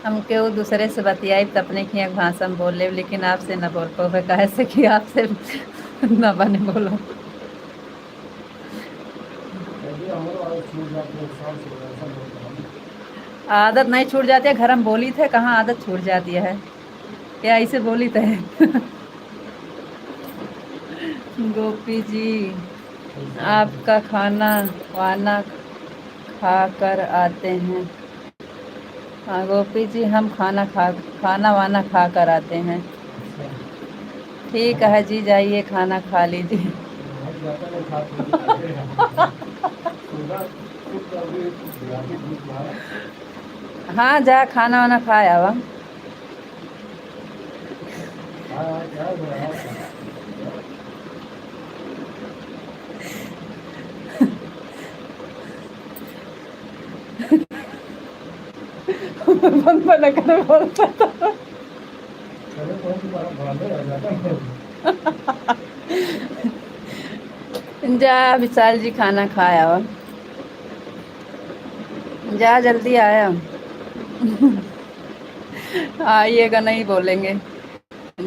हम केहू दूसरे से बतियाई तो अपने की एक भाषा में बोल ले, लेकिन आपसे न बोल पाओ, कहे से कि आपसे न बने बोलो। यदि हमारा आवाज छूट जाती है एक साल से ऐसा बोलता हूँ। आदत नहीं छूट जाती है, घर हम बोली थे, कहाँ आदत छूट जाती है, क्या ऐसे बोली थे। गोपी जी आपका खाना वाना खा कर आते हैं। हाँ गोपी जी, हम खाना वाना खा कर आते हैं। अच्छा, ठीक है जी, जाइए खाना खा लीजिए। बहुत ज़्यादा नहीं खा पी लिए सुबह उठ कर भी गुलाबी दूध मारा। हाँ जा खाना वाना खाया वा। हाँ क्या हो रहा है क्या? बंद बना कर बोलता था। चलो कौन सी बात बांधे रह जाता है। जा विशाल जी खाना खाया वा, जा जल्दी आया। आइएगा नहीं बोलेंगे,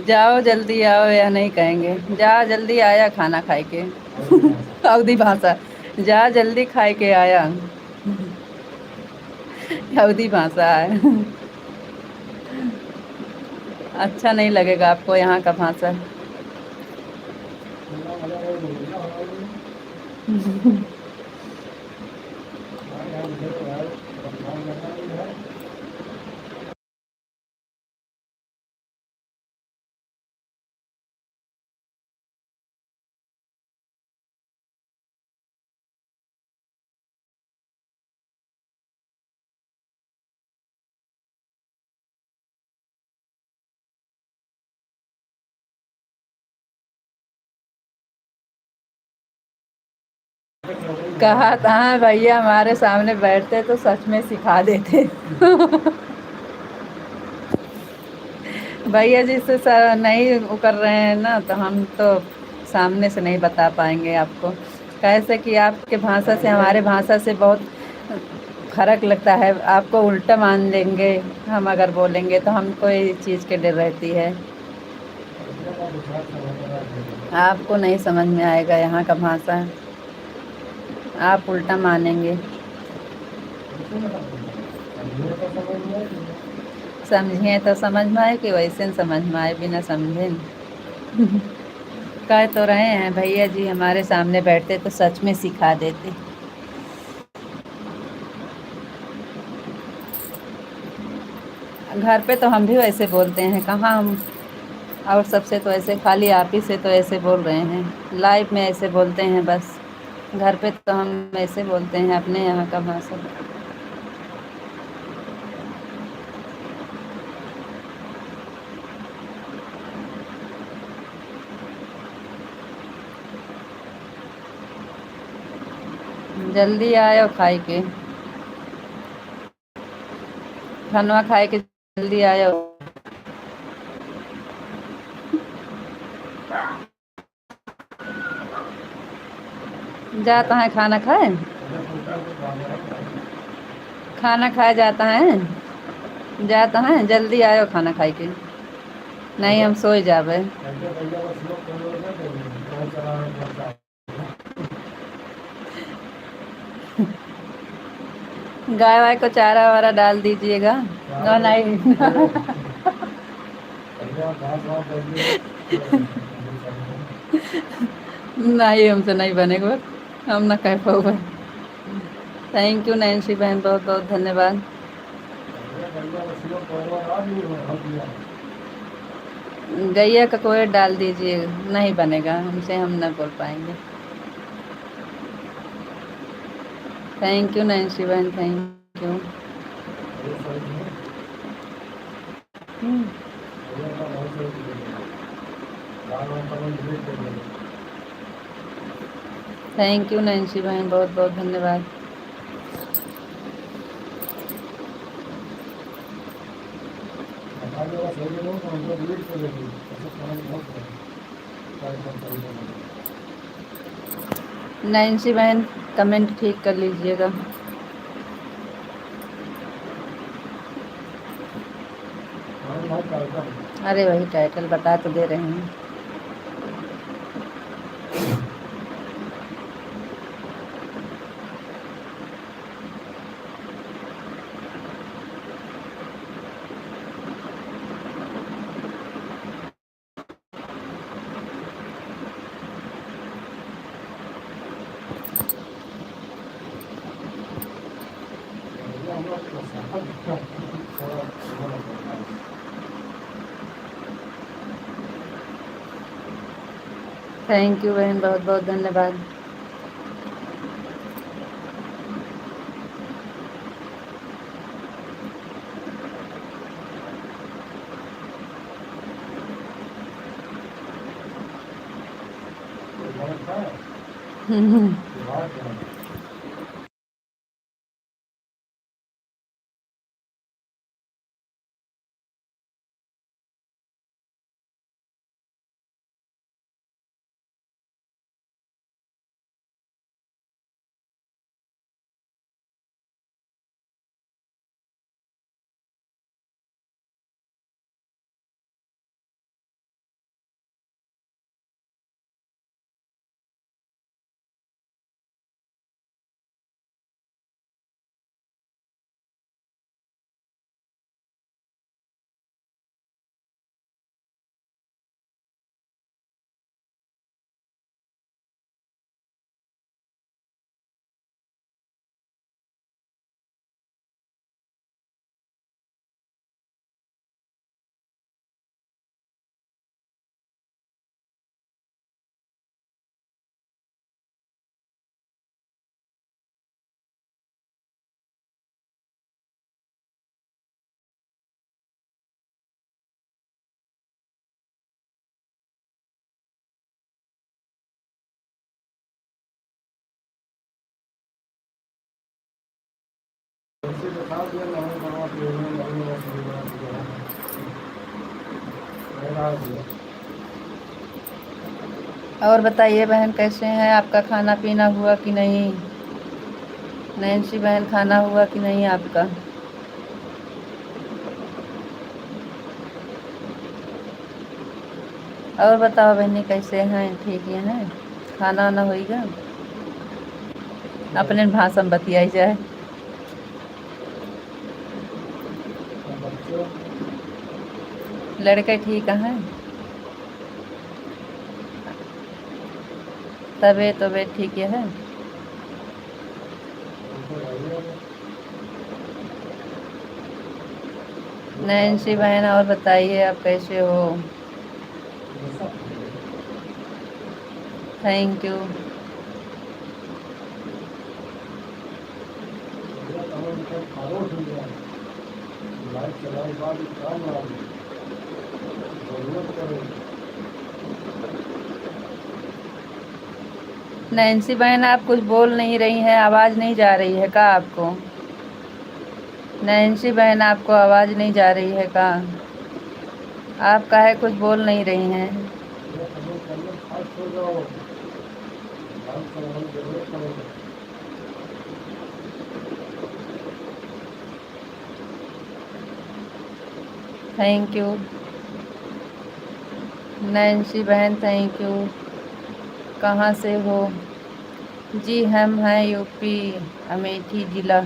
जाओ जल्दी आओ या नहीं कहेंगे, जा जल्दी आया खाना खाए के। और भी भाषा अवधी भाषा, जा जल्दी खाए के आया। अवधी भाषा है। अच्छा नहीं लगेगा आपको यहाँ का भाषा। सुनना मजा नहीं बोलूँगा हमारे लिए। हाँ यार मुझे तो यार परेशान करना ही है। कहा था भैया हमारे सामने बैठते तो सच में सिखा देते। भैया जी से नहीं वो कर रहे हैं ना, तो हम तो सामने से नहीं बता पाएंगे आपको, कैसे कि आपके भाषा से हमारे भाषा से बहुत फर्क लगता है, आपको उल्टा मान लेंगे हम अगर बोलेंगे, तो हमको ये चीज़ की डर रहती है। इतना का गुजरात का होता है। आपको नहीं समझ में आएगा यहाँ का भाषा, आप उल्टा मानेंगे। कैसे ना समझूंगा, समझे तो समझ में आएगी। समझिए तो समझ में आए कि वैसे न समझ में आए बिना समझे न। कह तो रहे हैं भैया जी हमारे सामने बैठते तो सच में सिखा देते। घर पे तो हम भी वैसे बोलते हैं, कहाँ हम और सबसे तो ऐसे, खाली आप ही से तो ऐसे बोल रहे हैं, लाइव में ऐसे बोलते हैं बस। घर पे तो हम ऐसे बोलते हैं अपने यहाँ का भाषा। जल्दी आयो खाए के, खानवा खाए के जल्दी आयो। जाता है खाना खाए, पहले फुलका को बांध रहा है। खाना खाए जाता है, जाता है जल्दी आयो खाना खाए के, नहीं हम सोए जावे। ऐसे भैया बस लोग कर लो ना करेंगे, फोन चलाना पड़ता है। गाय वाय को चारा वारा डाल दीजिएगा। चार नो लोग नहीं। भैया घास वास दीजिए तो मुझे समझो। नहीं हमसे नहीं बनेगा, हम ना कह पाओगे। थैंक यू नैन्सी बहन, बहुत बहुत धन्यवाद। गैया का कोई डाल दीजिए, नहीं बनेगा हमसे, हम न बोल पाएंगे। थैंक यू नैन्सी बहन, thank you. Thank you Nancy बहन, बहुत बहुत धन्यवाद। नैन्सी बहन कमेंट ठीक कर लीजिएगा। अरे वही टाइटल बता तो दे रहे हैं। थैंक यू बहन, बहुत बहुत धन्यवाद। और बताइए बहन, कैसे हैं? आपका खाना पीना हुआ कि नहीं? नैन्सी बहन खाना हुआ कि नहीं आपका? और बताओ बहनी, कैसे हैं? ठीक है हैं? खाना वाना होइगा? अपने भाषा में बतियाई जाए। लड़के ठीक हैं? तबीयत ठीक है? नैन्सी बहन और बताइए, आप कैसे हो? Thank you. नैन्सी बहन आप कुछ बोल नहीं रही हैं, आवाज़ नहीं जा रही है का आपको? नैन्सी बहन आपको आवाज़ नहीं जा रही है का? आप काहे कुछ बोल नहीं रही हैं? थैंक यू नैन्सी बहन, थैंक यू। कहाँ से हो? जी हम हैं यूपी, अमेठी ज़िला।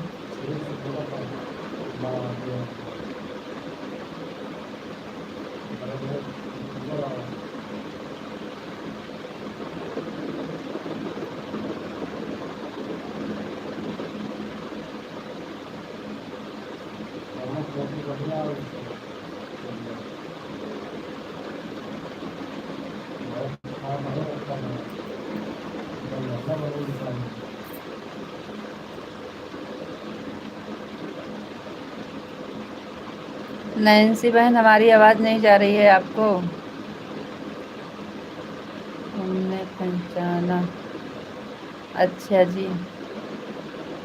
रोटी बढ़िया और बहुत काम है अच्छा है एकदम लंबा बड़ा इंसान है नैन्सी बहन, हमारी आवाज़ नहीं जा रही है आपको? हमने पहचाना। अच्छा जी।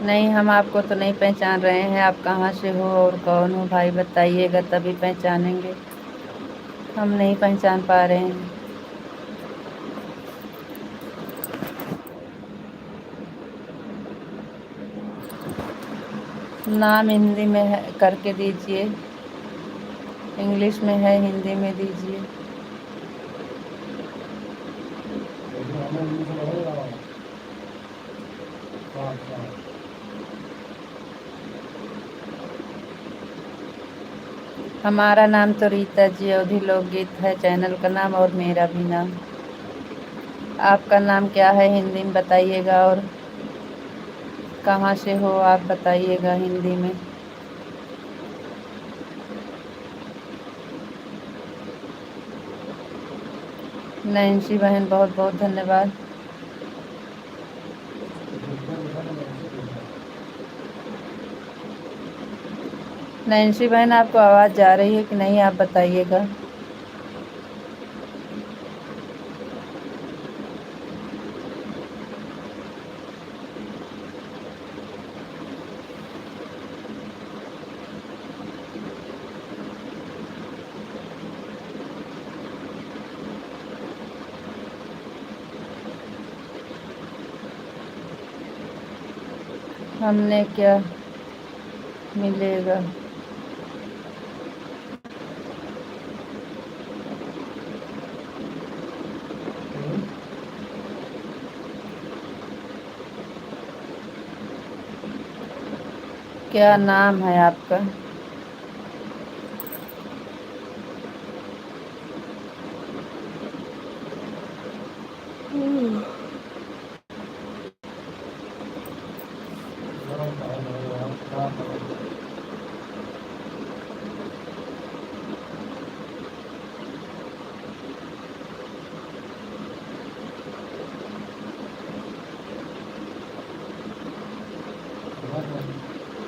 नहीं, हम आपको तो नहीं पहचान रहे हैं। आप कहाँ से हो और कौन हो भाई, बताइएगा तभी पहचानेंगे। हम नहीं पहचान पा रहे हैं। नाम हिंदी में है करके दीजिए। इंग्लिश में है, हिंदी में दीजिए। लेकिन हमें इंग्लिश में रहेगा साफ साफ हमारा नाम तो रीता जी अवधि लोकगीत है चैनल का नाम, और मेरा भी नाम। आपका नाम क्या है हिंदी में बताइएगा, और कहाँ से हो आप बताइएगा हिंदी में। नैन्सी बहन, बहुत बहुत धन्यवाद। जितना लिखा था मैंने ऐसे लिखा नैन्सी बहन, आपको आवाज़ जा रही है कि नहीं, आप बताइएगा। हमने क्या मिलेगा? क्या नाम है आपका? गरम चाय बनेगा क्या करेंगे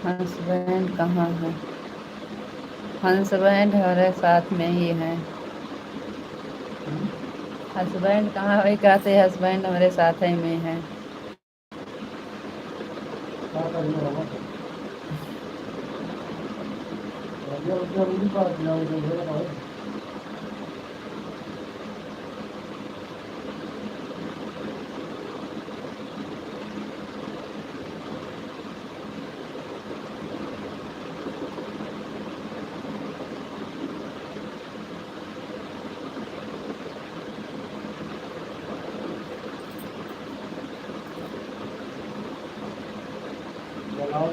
हस्बैंड कहाँ है? हस्बैंड हमारे साथ में ही है। हस्बैंड कहाँ? वही कहते हस्बैंड हमारे साथ ही में है। क्या करेंगे बाबा जल्दी बात ना हो भाई जलाओ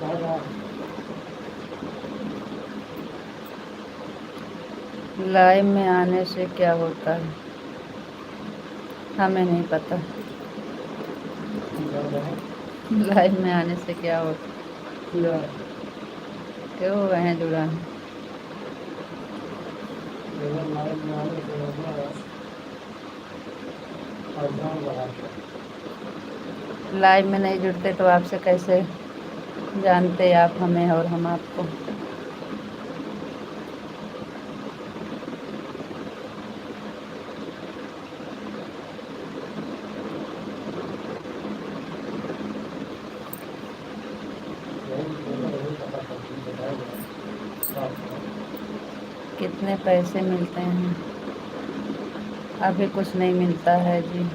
भाई लाइव में आने से क्या होता है? हमें नहीं पता। लाइव में आने से क्या होता है? क्यों वह जुड़ा है? लाइव में नहीं जुड़ते तो आपसे कैसे जानते आप हमें और हम आपको? कितने पैसे मिलते हैं? अभी कुछ नहीं मिलता है जी।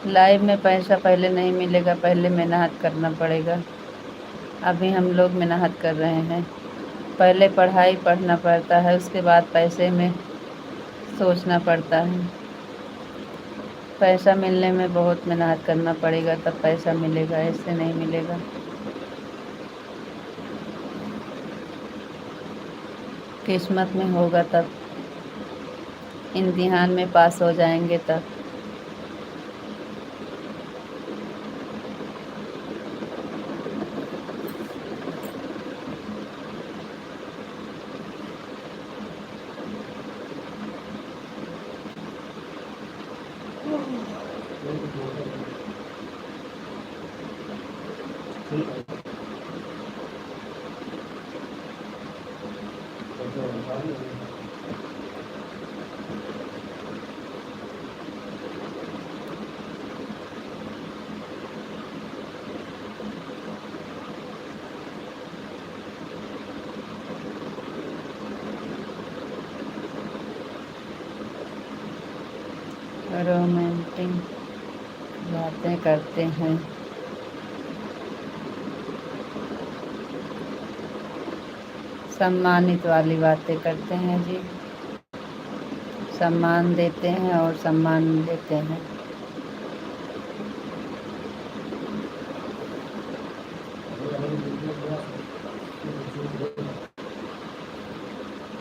लाइव में पैसा पहले नहीं मिलेगा, पहले मेहनत करना पड़ेगा। अभी हम लोग मेहनत कर रहे हैं। पहले पढ़ाई पढ़ना पड़ता है, उसके बाद पैसे में सोचना पड़ता है। पैसा मिलने में बहुत मेहनत करना पड़ेगा, तब पैसा मिलेगा, ऐसे नहीं मिलेगा। किस्मत में होगा तब, इम्तिहान में पास हो जाएंगे तब। ठीक है। तो बता दो। रोमांटिक बातें करते हैं। सम्मानित वाली बातें करते हैं जी। सम्मान देते हैं और सम्मान लेते हैं।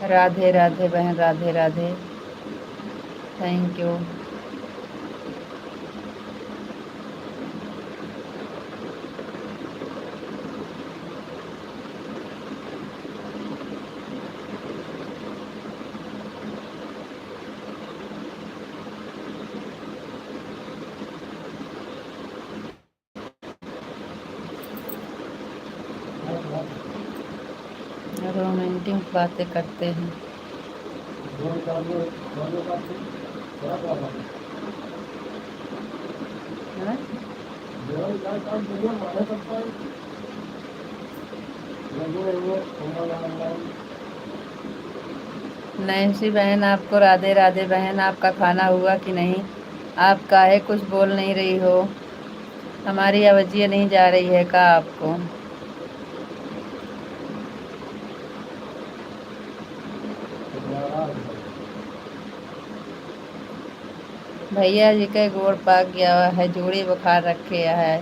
राधे राधे बहन, Radhe Radhe. Thank you. Romantic बातें करते हैं। हाँ? नैन्सी बहन, आपको राधे राधे बहन। आपका खाना हुआ कि नहीं? आप काहे कुछ बोल नहीं रही हो? हमारी आवाज़ नहीं जा रही है का आपको? भैया जी के गोड़ पाक गया है, जोड़ी बुखार रखे है।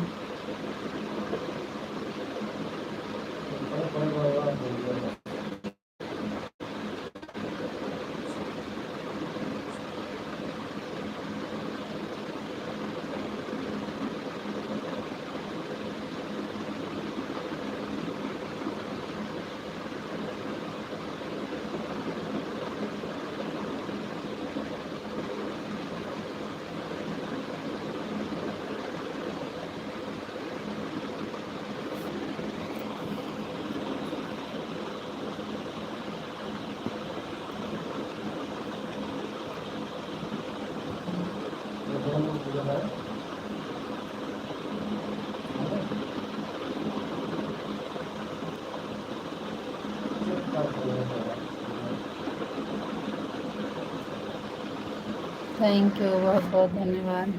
थैंक यू, बहुत बहुत धन्यवाद।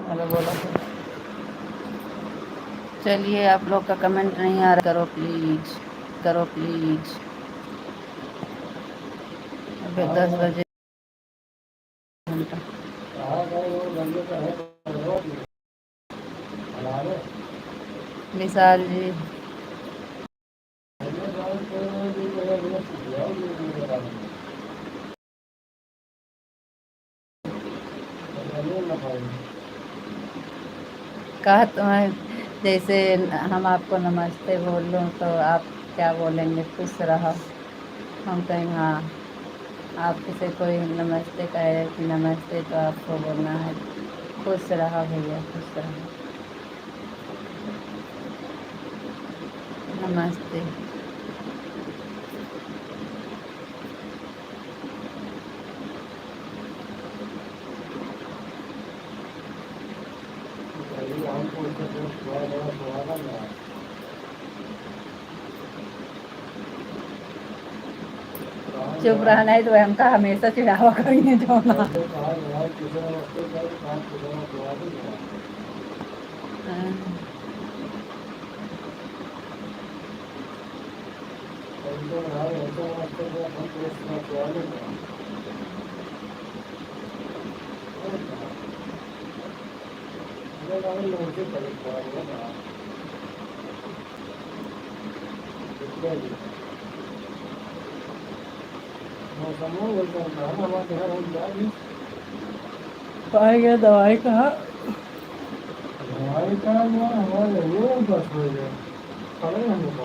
हेलो बोलो। चलिए, आप लोग का कमेंट नहीं आ रहा, करो प्लीज, करो प्लीज। अभी 10 बजे घंटा। विशाल जी, कहा तुम्हें जैसे हम आपको नमस्ते बोल लूँ तो आप क्या बोलेंगे? खुश रहो। हम कहें हाँ, आप किसी कोई नमस्ते कहे कि नमस्ते तो आपको बोलना है खुश रहो भैया, खुश रहो। नमस्ते। चुप रहना है तो हमका हमेशा चिढ़ावा करेंगे जो ना। पाएंगे दवाई कहाँ। हमारे काम में हमारे वो 10 बजे खड़े हैं हम लोग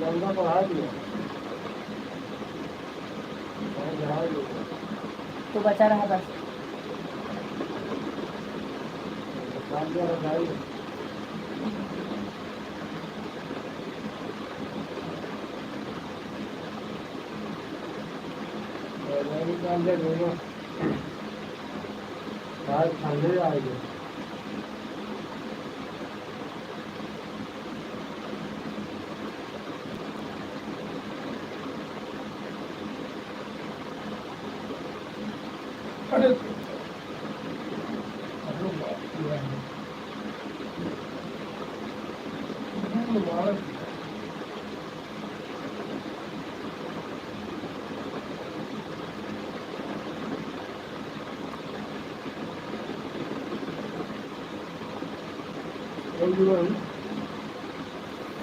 लंगा बढ़ा दिया बढ़ा दिया तू बचा रहा बस। काम दिया रखाई काम दे दोनों आज ठंडे आएंगे अरे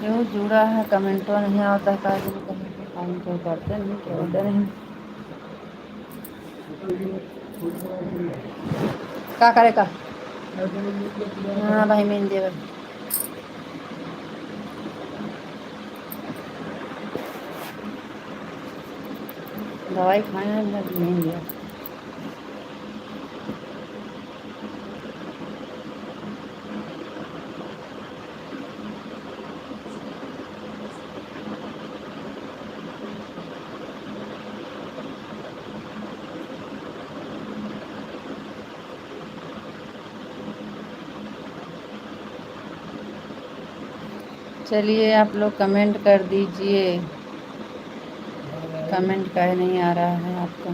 क्यों जुड़ा है कमेंटो नहीं आता का काम क्यों करते नहीं क्या होते नहीं का करे का। हाँ भाई मेन दे भाई दवाई खाना मेन दिया। चलिए आप लोग कमेंट कर दीजिए। कमेंट काहे नहीं आ रहा है आपका।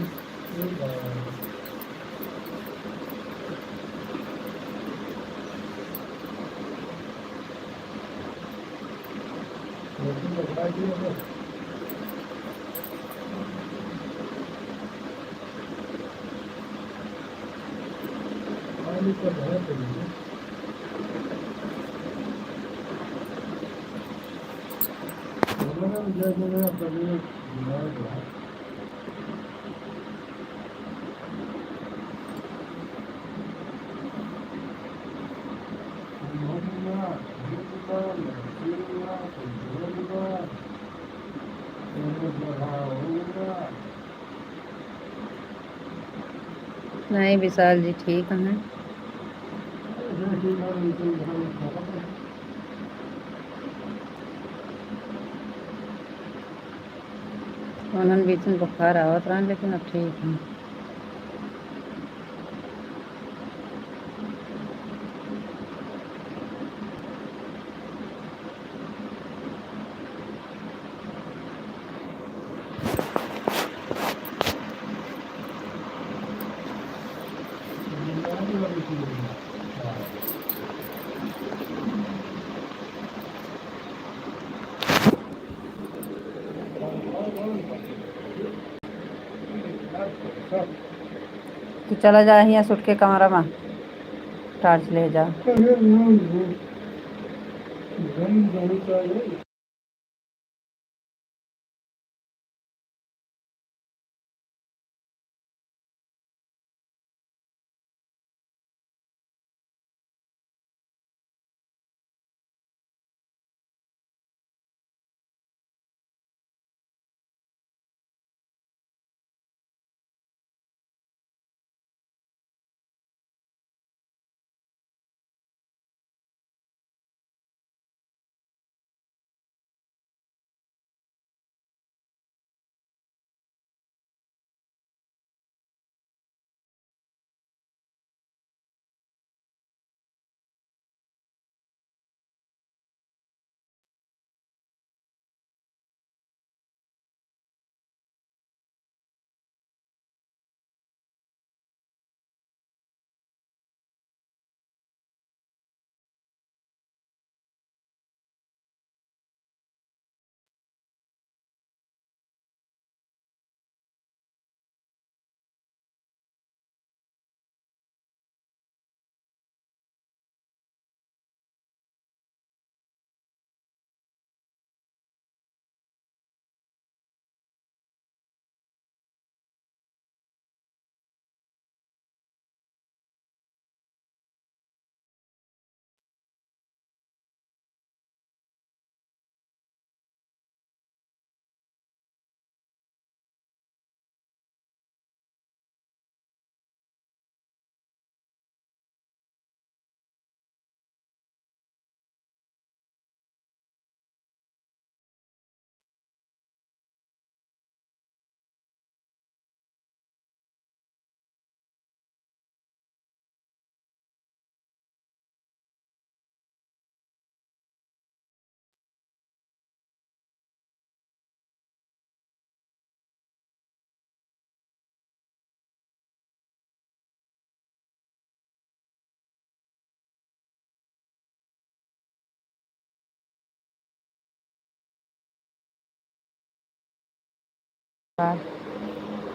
नहीं विशाल जी ठीक हैं। उन्होंने बीच में बुखार आवत रहा लेकिन अब ठीक है। तू चला जा यहाँ सुट के कमरा में टॉर्च ले जा।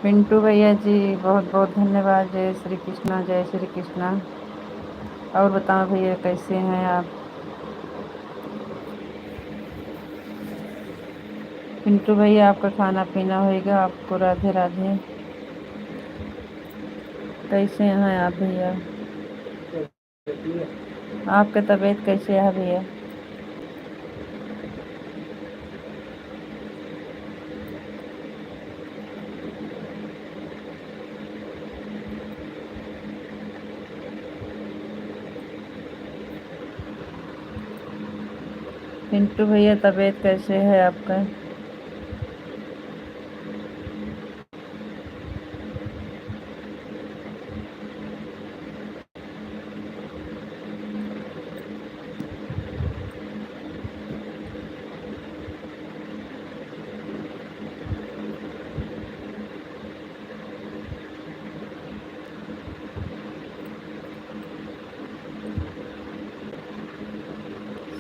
पिंटू भैया जी बहुत बहुत धन्यवाद। जय श्री कृष्णा, जय श्री कृष्णा। और बताओ भैया कैसे हैं आप? पिंटू भैया आपका खाना पीना होएगा, आपको राधे राधे। कैसे हैं आप भैया? आपकी तबीयत कैसे है भैया? पिंटू भैया तबीयत कैसे है आपका?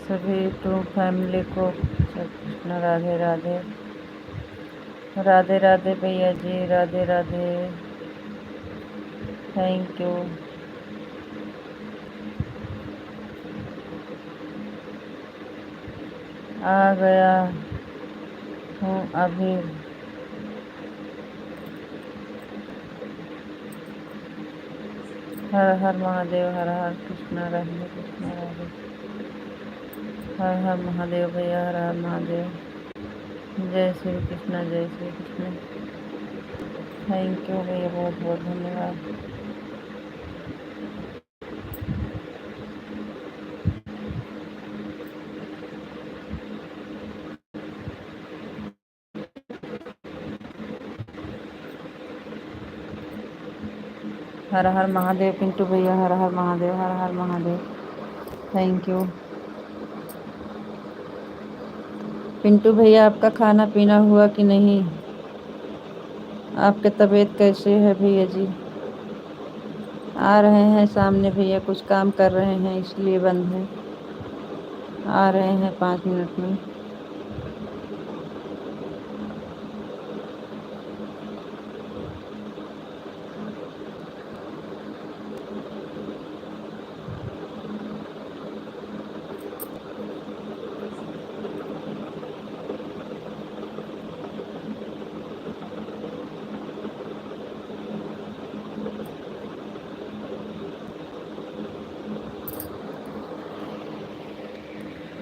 सभी टू फैमिली को कृष्ण राधे राधे। राधे राधे भैया जी, राधे राधे। Thank you. आ गया हूँ अभी। हर हर महादेव, हर हर कृष्णा राधे कृष्णा राधे। हर हर महादेव भैया, हर हर महादेव। जय श्री कृष्णा, जय श्री कृष्ण। थैंक यू भैया, बहुत बहुत धन्यवाद। हर हर महादेव पिंटू भैया, हर हर महादेव, हर हर महादेव। Thank you. पिंटू भैया आपका खाना पीना हुआ कि नहीं? आपकी तबीयत कैसे है भैया जी? आ रहे हैं सामने भैया, कुछ काम कर रहे हैं इसलिए बंद है। आ रहे हैं 5 मिनट में।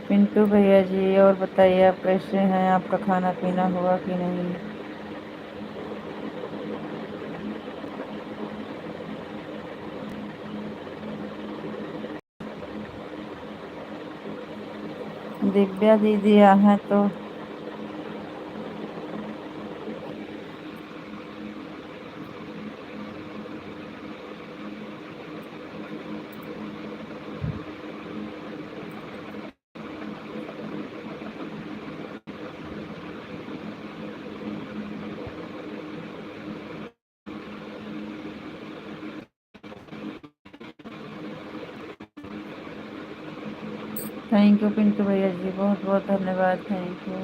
पिंटू भैया जी और बताइए आप कैसे हैं? आपका खाना पीना हुआ कि नहीं? दिव्या दीदी हैं तो थैंक यू पिंटू भैया जी, बहुत बहुत धन्यवाद। Thank you.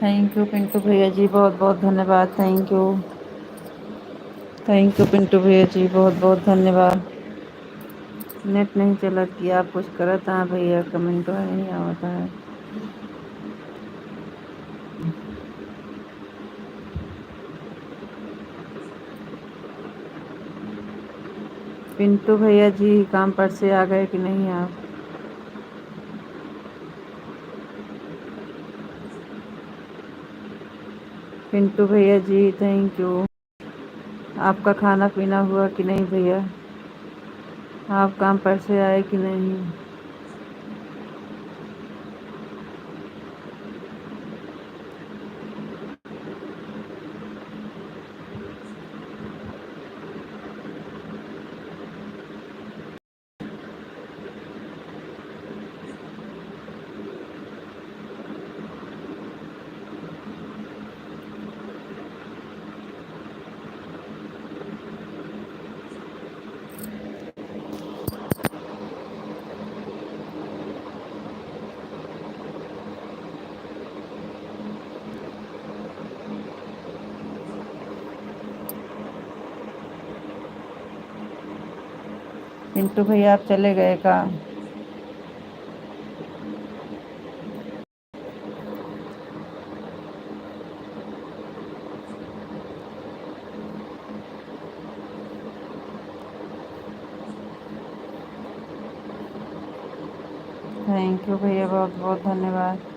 Thank you Pintu भैया जी, बहुत बहुत धन्यवाद। Thank you. Thank you Pintu भैया जी, बहुत बहुत धन्यवाद। नेट नहीं चलत कि आप कुछ करत हाँ भैया, कमेंट नहीं आवता है। पिंटू भैया जी काम पर से आ गए कि नहीं आप? पिंटू भैया जी थैंक यू। आपका खाना पीना हुआ कि नहीं भैया? आप काम पर से आए कि नहीं? पिंटू भैया आप चले गए का? थैंक यू भैया, बहुत बहुत धन्यवाद।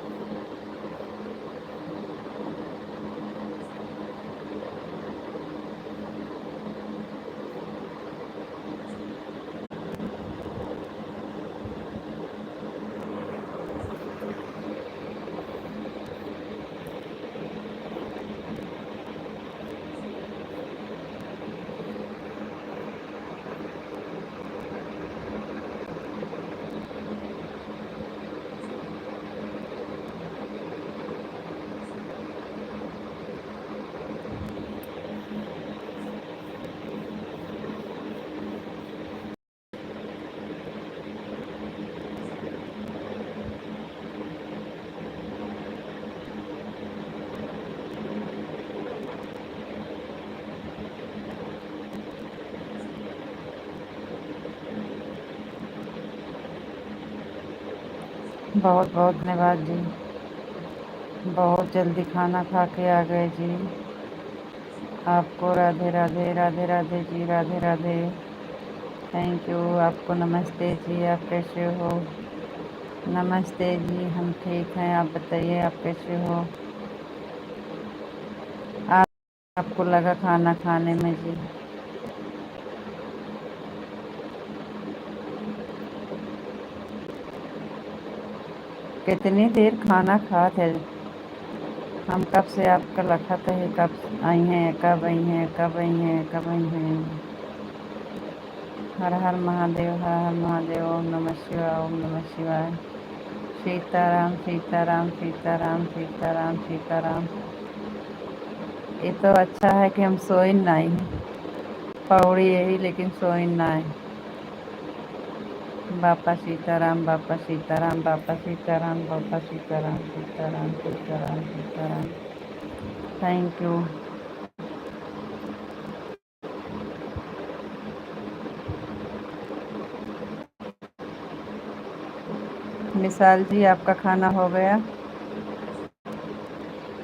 बहुत बहुत धन्यवाद जी, बहुत जल्दी खाना खा के आ गए जी। आपको राधे राधे, राधे राधे जी, राधे राधे। Thank you. आपको नमस्ते जी, आप कैसे हो? नमस्ते जी, हम ठीक हैं, आप बताइए आप कैसे हो? आप आपको लगा खाना खाने में जी? कितनी देर खाना खा थे? हम कब से आपका लखा थे, कब आई हैं, कब आई हैं, कब आई हैं, कब आई हैं। हर हर महादेव, हर हर महादेव। ओम नमः शिवाय, ओम नमः शिवाय। सीताराम सीताराम सीताराम सीताराम सीताराम। ये तो अच्छा है कि हम सोइन नहीं, पौड़ी यही लेकिन सोइन नहीं। बापा सीताराम, बापा सीताराम, बापा सीताराम, बापा सीताराम, सीताराम सीताराम सीताराम। Thank you. विशाल जी आपका खाना हो गया?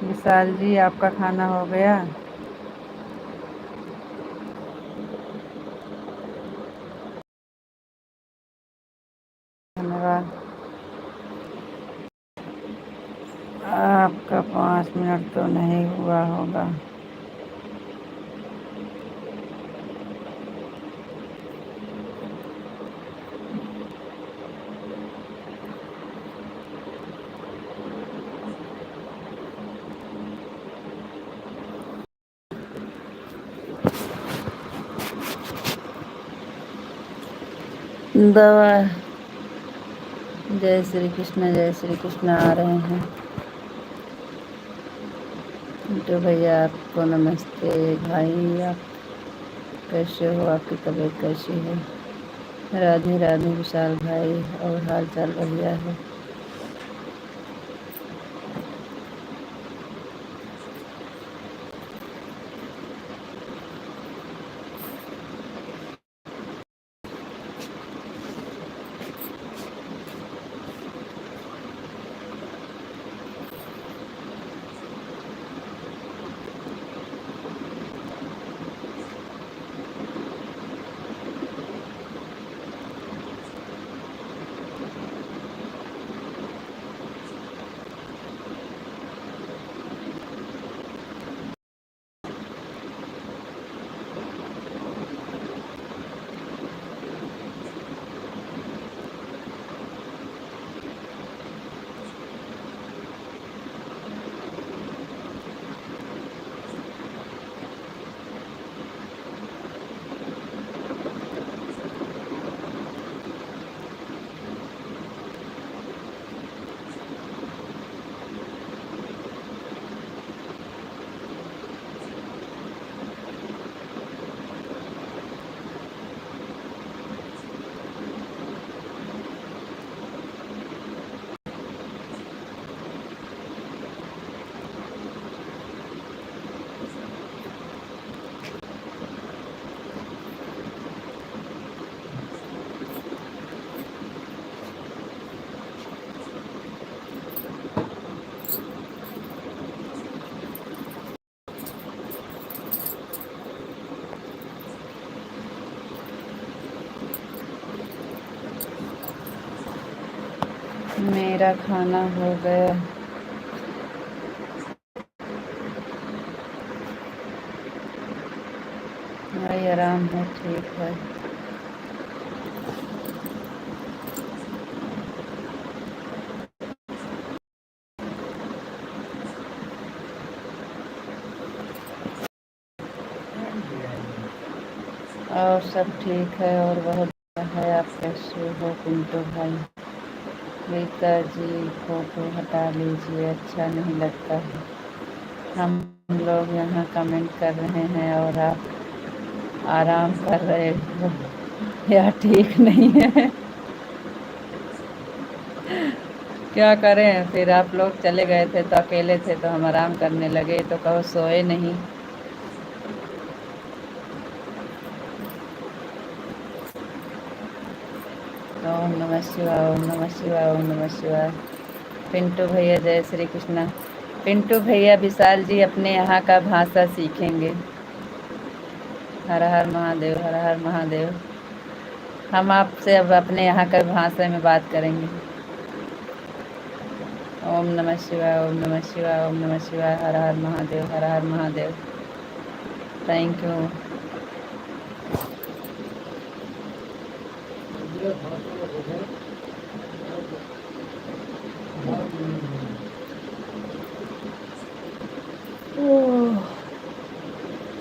विशाल जी आपका खाना हो गया? धन्यवाद। आपका 5 मिनट तो नहीं हुआ होगा। दवा। जय श्री कृष्ण, जय श्री कृष्ण आ रहे हैं। तो भैया आपको नमस्ते भाई, आप कैसे हो? आपकी तबीयत कैसी है? राधे राधे विशाल भाई, और हाल चाल बढ़िया है? मेरा खाना हो गया। भाई आराम है, ठीक है। और सब ठीक है और बहुत बढ़िया है। आप कैसे हो पिंटू भाई? रीता जी फोटो हटा लीजिए, अच्छा नहीं लगता है। हम लोग यहाँ कमेंट कर रहे हैं और आप आराम कर रहे हो, यह ठीक नहीं है। क्या करें फिर, आप लोग चले गए थे तो अकेले थे तो हम आराम करने लगे, तो कहो सोए नहीं। ओम नमः शिवाय, ओम नमः शिवाय, ओम नमः शिवाय। पिंटू भैया जय श्री कृष्णा। पिंटू भैया विशाल जी अपने यहाँ का भाषा सीखेंगे। हर हर महादेव, हर हर महादेव। हम आपसे अब अपने यहाँ के भाषा में बात करेंगे। ओम नमः शिवाय, ओम नमः शिवाय, ओम नमः शिवाय, हर हर महादेव, हर हर महादेव। Thank you.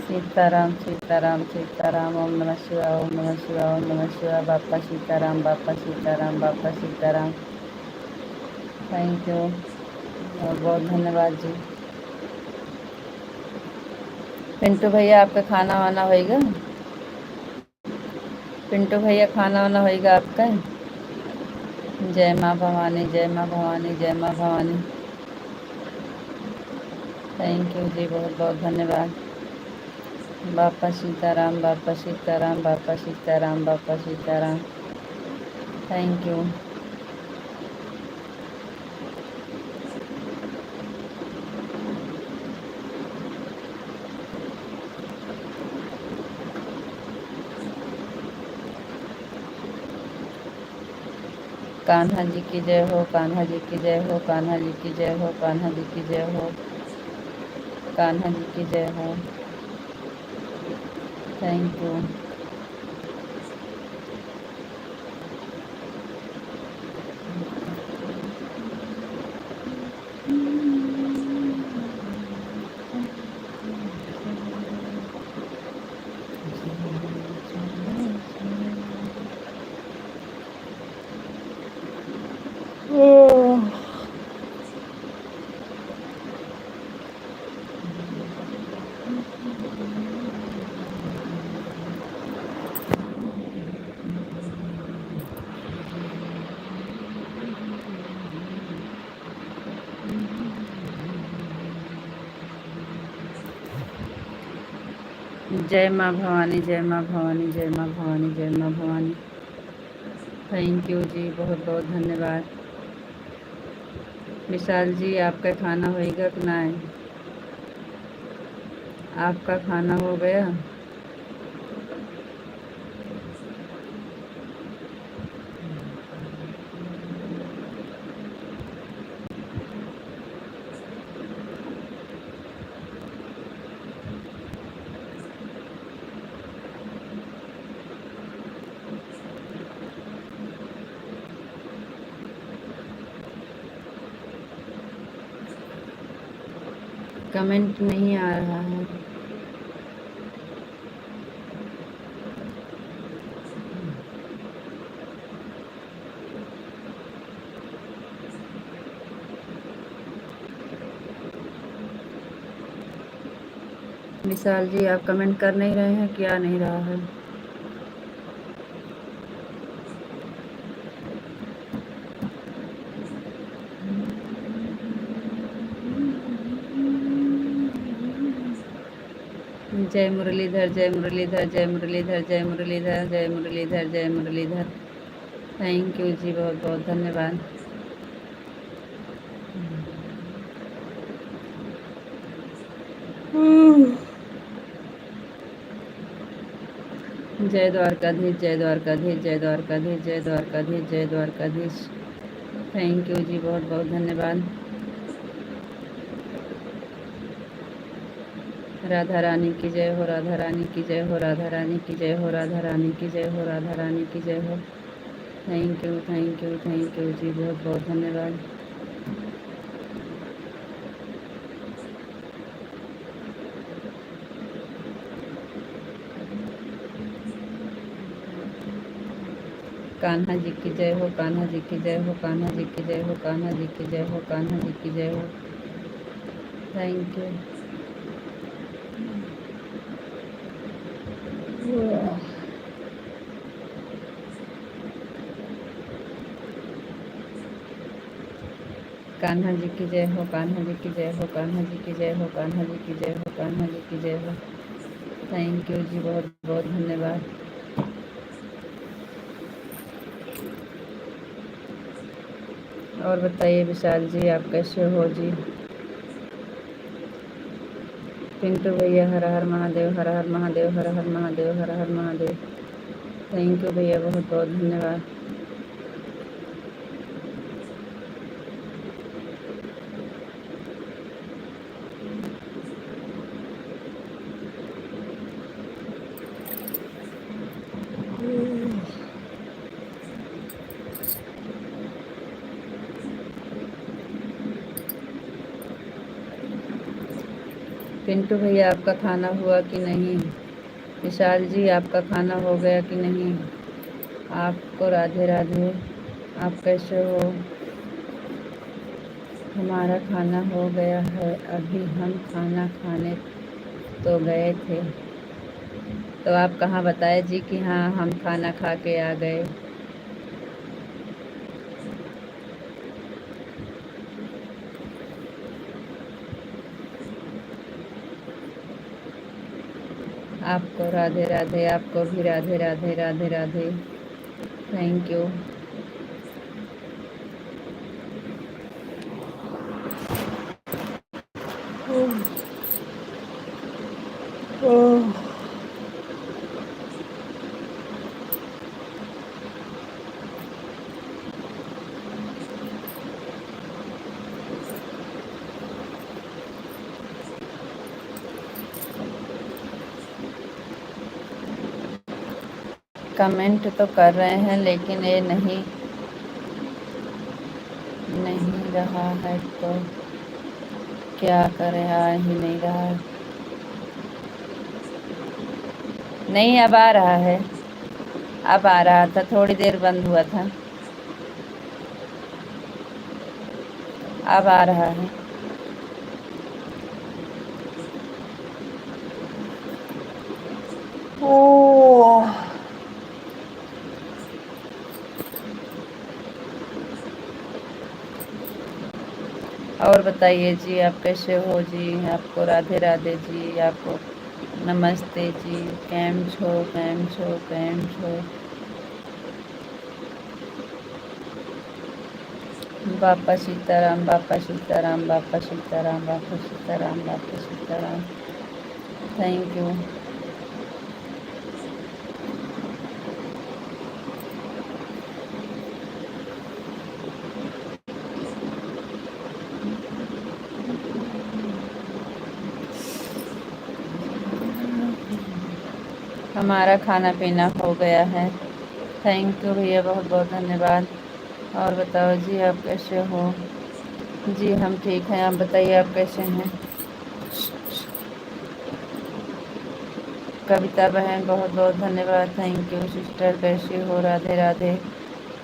सीताराम सीताराम सीताराम। ओम नमः शिवाय, ओम नमः शिवाय, ओम नमः शिवाय। बापा सीताराम, बापा सीताराम, बापा सीताराम। थैंक यू, बहुत बहुत धन्यवाद जी। पिंटू भैया आपका खाना वाना होएगा? पिंटू भैया खाना वाना होएगा आपका? जय माँ भवानी, जय माँ भवानी, जय माँ भवानी। थैंक यू जी, बहुत बहुत धन्यवाद। बापा सीताराम, बापा सीताराम, बापा सीताराम, बापा सीताराम। Thank you. कान्हा जी की जय हो, कान्हा जी की जय हो, कान्हा जी की जय हो, कान्हा जी की जय हो, कान्हा जी की जय हो। Thank you. जय माँ भवानी, जय माँ भवानी, जय माँ भवानी, जय माँ भवानी। थैंक यू जी, बहुत बहुत धन्यवाद। विशाल जी आपका खाना होएगा कि नहीं? आपका खाना हो गया? कमेंट नहीं आ रहा है। विशाल जी आप कमेंट कर नहीं रहे हैं, क्या नहीं रहा है? जय मुरलीधर, जय मुरलीधर, जय मुरलीधर, जय मुरलीधर, जय मुरलीधर, जय मुरलीधर। थैंक यू जी, बहुत बहुत धन्यवाद। जय द्वारकाधीश, जय द्वारकाधीश, जय द्वारकाधीश, जय द्वारकाधीश, जय द्वारकाधीश। थैंक यू जी, बहुत बहुत धन्यवाद। राधा रानी की जय हो, राधा रानी की जय हो, राधा रानी की जय हो, राधा रानी की जय हो, राधा रानी की जय हो। Thank you thank you thank you जी, बहुत बहुत धन्यवाद। कान्हा जी की जय हो, कान्हा जी की जय हो, कान्हा जी की जय हो, कान्हा जी की जय हो, कान्हा जी की जय हो। Thank you. कान्हा जी की जय हो, कान्हा जी की जय हो, कान्हा जी की जय हो, कान्हा जी की जय हो, कान्हा जी की जय हो। थैंक यू जी, बहुत बहुत धन्यवाद। और बताइए विशाल जी, आप कैसे हो जी? पिंटू भैया, हर हर महादेव, हर हर महादेव, हर हर महादेव, हर हर महादेव। थैंक यू भैया, बहुत बहुत धन्यवाद। पिंटू भैया, आपका खाना हुआ कि नहीं? विशाल जी, आपका खाना हो गया कि नहीं? आपको राधे राधे। आप कैसे हो? हमारा खाना हो गया है, अभी हम खाना खाने तो गए थे। तो आप कहाँ बताए जी कि हाँ हम खाना खा के आ गए। आपको राधे राधे, आपको भी Radhe Radhe, Radhe Radhe. Thank you. Comment तो कर रहे हैं लेकिन ये नहीं रहा है तो क्या करें, आ ही नहीं रहा है। नहीं, अब आ रहा है, अब आ रहा था, थोड़ी देर बंद हुआ था, अब आ रहा है। और बताइए जी, आप कैसे हो जी? आपको राधे राधे जी, आपको नमस्ते जी। केम छो, केम छो, केम छो? बापा सीताराम, बापा सीताराम, बापा सीताराम, बापा सीताराम, बापा सीताराम। Thank you. हमारा खाना पीना हो गया है। थैंक यू भैया, बहुत बहुत धन्यवाद। और बताओ जी, आप कैसे हो? जी हम ठीक हैं, आप बताइए आप कैसे हैं? कविता बहन, बहुत बहुत धन्यवाद। थैंक यू सिस्टर, कैसी हो? राधे राधे,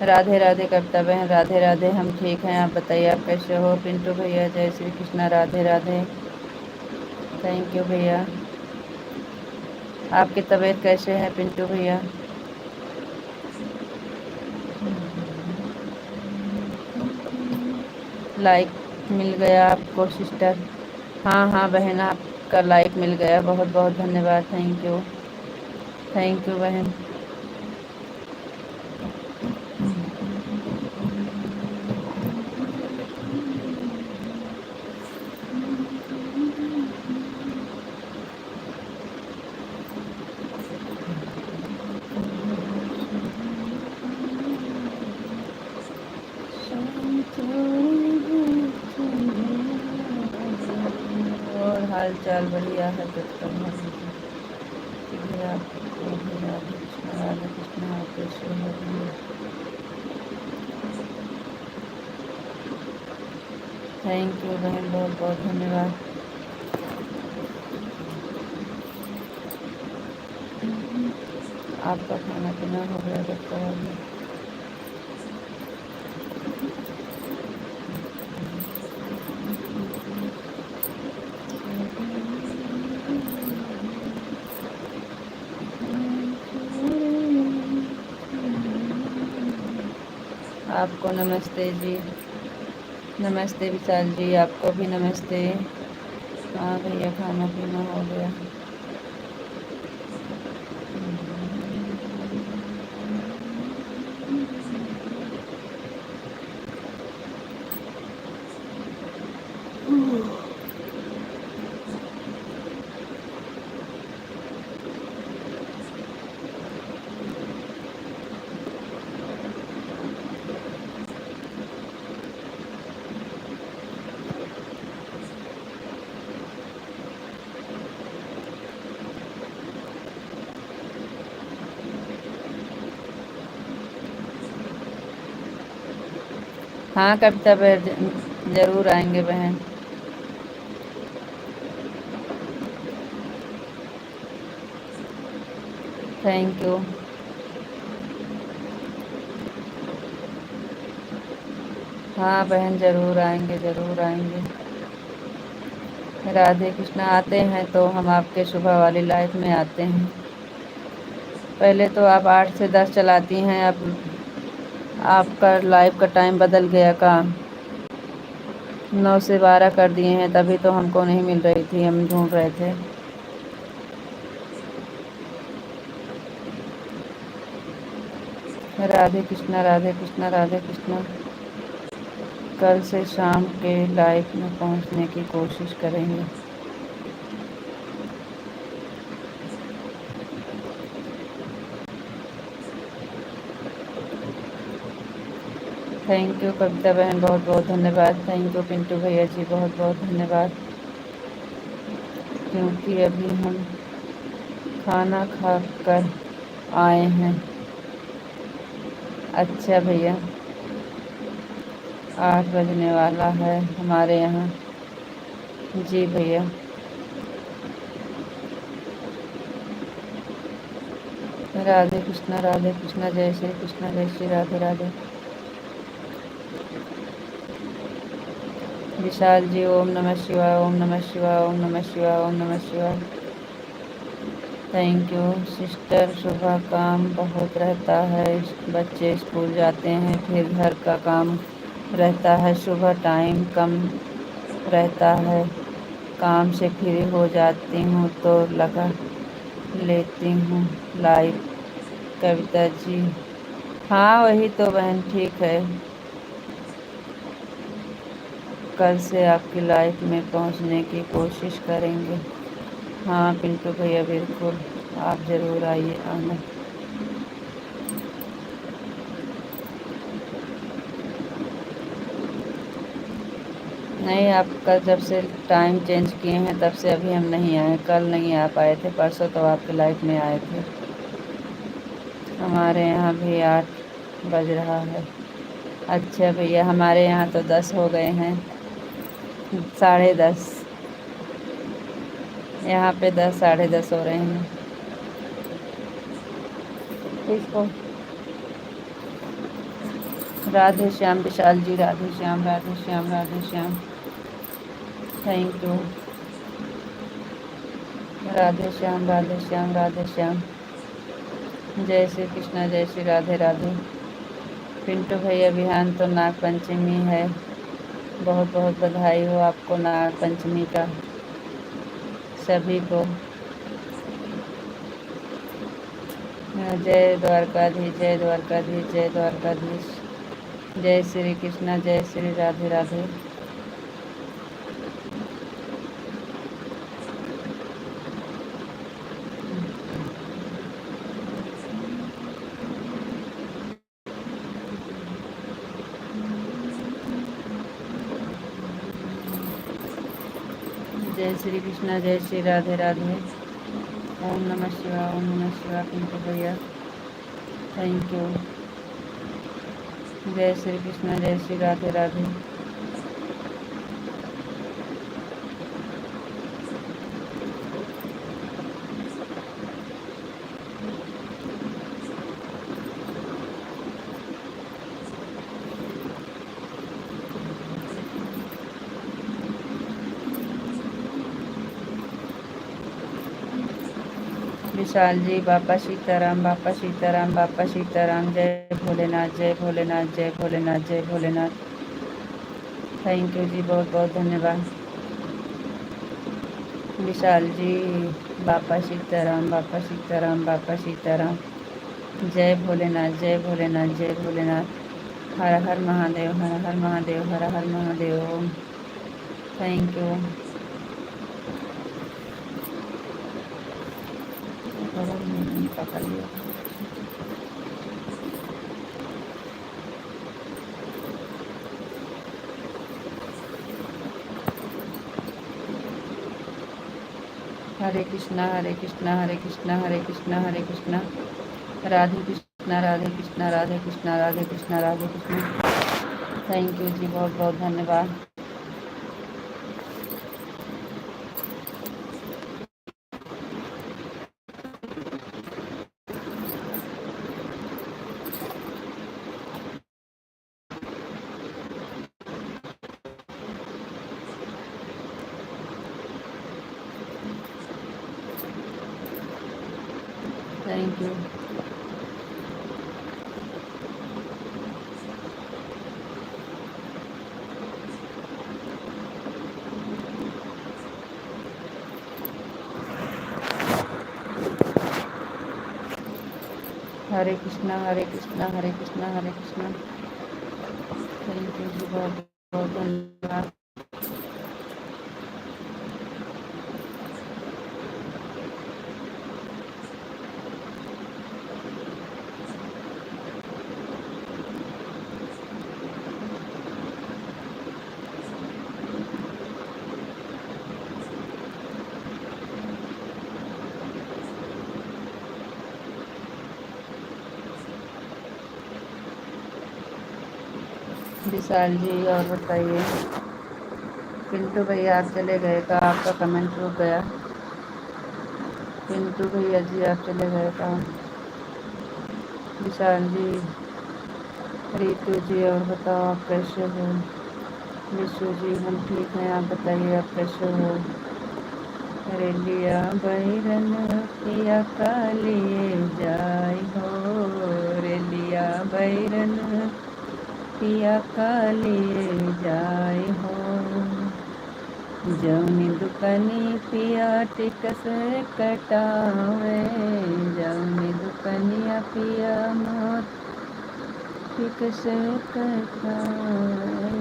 राधे राधे कविता बहन, राधे राधे। हम ठीक हैं, आप बताइए आप कैसे हो? पिंटू भैया, जय श्री कृष्णा, राधे राधे। थैंक यू भैया। आपकी तबीयत कैसे है पिंटू भैया? लाइक मिल गया आपको सिस्टर? हाँ हाँ बहन, आपका लाइक मिल गया, बहुत बहुत धन्यवाद। थैंक यू, थैंक यू बहन। हाल चाल बढ़िया है कृष्ण भैया आपको भी राधे कृष्ण आप कैसे हो भैया। थैंक यू बहन, बहुत बहुत धन्यवाद। आपका खाना पीना हो गया सबका हो गया। आपको नमस्ते जी, नमस्ते विशाल जी, आपको भी नमस्ते। हाँ भैया खाना पीना हो गया। हाँ कविता बहन ज़रूर आएंगे बहन। Thank you. हाँ बहन ज़रूर आएंगे, ज़रूर आएंगे। राधे कृष्णा आते हैं तो हम आपके सुबह वाली लाइफ में आते हैं। पहले तो आप 8 से 10 चलाती हैं, अब आपका लाइफ का टाइम बदल गया का 9 से 12 कर दिए हैं, तभी तो हमको नहीं मिल रही थी, हम ढूंढ रहे थे। राधे कृष्णा राधे कृष्णा राधे कृष्णा। कल से शाम के लाइफ में पहुंचने की कोशिश करेंगे। थैंक यू कविता बहन, बहुत बहुत धन्यवाद। थैंक यू पिंटू भैया जी, बहुत बहुत धन्यवाद। क्योंकि अभी हम खाना खा कर आए हैं। अच्छा भैया 8 बजने वाला है हमारे यहाँ। जी भैया। राधे कृष्णा जय श्री कृष्णा जय श्री राधे राधे। विशाल जी ओम नमः शिवाय ओम नमः शिवाय ओम नमः शिवाय ओम नमः शिवाय। Thank you sister. सुबह काम बहुत रहता है, बच्चे स्कूल जाते हैं, फिर घर का काम रहता है, सुबह टाइम कम रहता है, काम से फ्री हो जाती हूँ तो लगा लेती हूँ लाइव। कविता जी हाँ वही तो बहन, ठीक है। कल से आपकी लाइफ में पहुंचने की कोशिश करेंगे। हाँ पिंटू भैया बिल्कुल, आप ज़रूर आइए आना। नहीं आपका जब से टाइम चेंज किए हैं तब से अभी हम नहीं आए, कल नहीं आ पाए थे, परसों तो आपकी लाइफ में आए थे। हमारे यहाँ भी 8 बज रहा है। अच्छा भैया हमारे यहाँ तो 10 हो गए हैं, 10:30। यहाँ पे 10 10:30 हो रहे हैं। इसको राधे श्याम विशाल जी, राधे श्याम राधे श्याम राधे श्याम। Thank you. राधे श्याम राधे श्याम राधे श्याम। जय श्री कृष्णा जय श्री राधे राधे। पिंटू भैया बिहान तो नाग पंचमी है, बहुत बहुत बधाई हो आपको नाग पंचमी का, सभी को। जय द्वारकाधीश जय द्वारकाधीश जय द्वारकाधीश। जय श्री कृष्णा जय श्री राधे राधे। जय श्री कृष्णा, जय श्री राधे राधे। ओम नमः शिवाय, ओम नमः शिवाय। पिंटू भैया थैंक यू। जय श्री कृष्णा, जय श्री राधे राधे। विशाल जी, बापा सीताराम, बापा सीताराम, बापा सीताराम। जय भोलेनाथ, जय भोलेनाथ, जय भोलेनाथ, जय भोलेनाथ। थैंक यू जी, बहुत बहुत धन्यवाद। विशाल जी, बापा सीताराम, बापा सीताराम, बापा सीताराम। जय भोलेनाथ, जय भोलेनाथ, जय भोलेनाथ। हर हर महादेव, हर हर महादेव, हर हर महादेव। Thank you. पकड़ लिया। हरे कृष्णा, हरे कृष्णा, हरे कृष्णा, हरे कृष्णा, हरे कृष्णा। राधे कृष्णा, राधे कृष्णा, राधे कृष्णा, राधे कृष्णा, राधे कृष्णा। थैंक यू जी, बहुत बहुत धन्यवाद। Thank you. Hare Krishna, Hare Krishna, Hare Krishna, Hare Krishna. Thank you जी, बहुत बहुत धन्यवाद। विशाल जी, और बताइए। पिंटू भैया आप चले गए का? आपका कमेंट रुक गया। पिंटू भैया जी, आप चले गए का? विशाल जी, रितु जी, और बताओ आप कैसे हो? विशु जी, हम ठीक हैं, आप बताइए आप कैसे हो? रेलिया बैरन पिया कालिए जाय हो, रेलिया बैरन पिया कालिए जाय हो। जौनी दुकनी पिया टिकस कटावे, जौनी दुकनिया पिया मोर टिकस कटावे।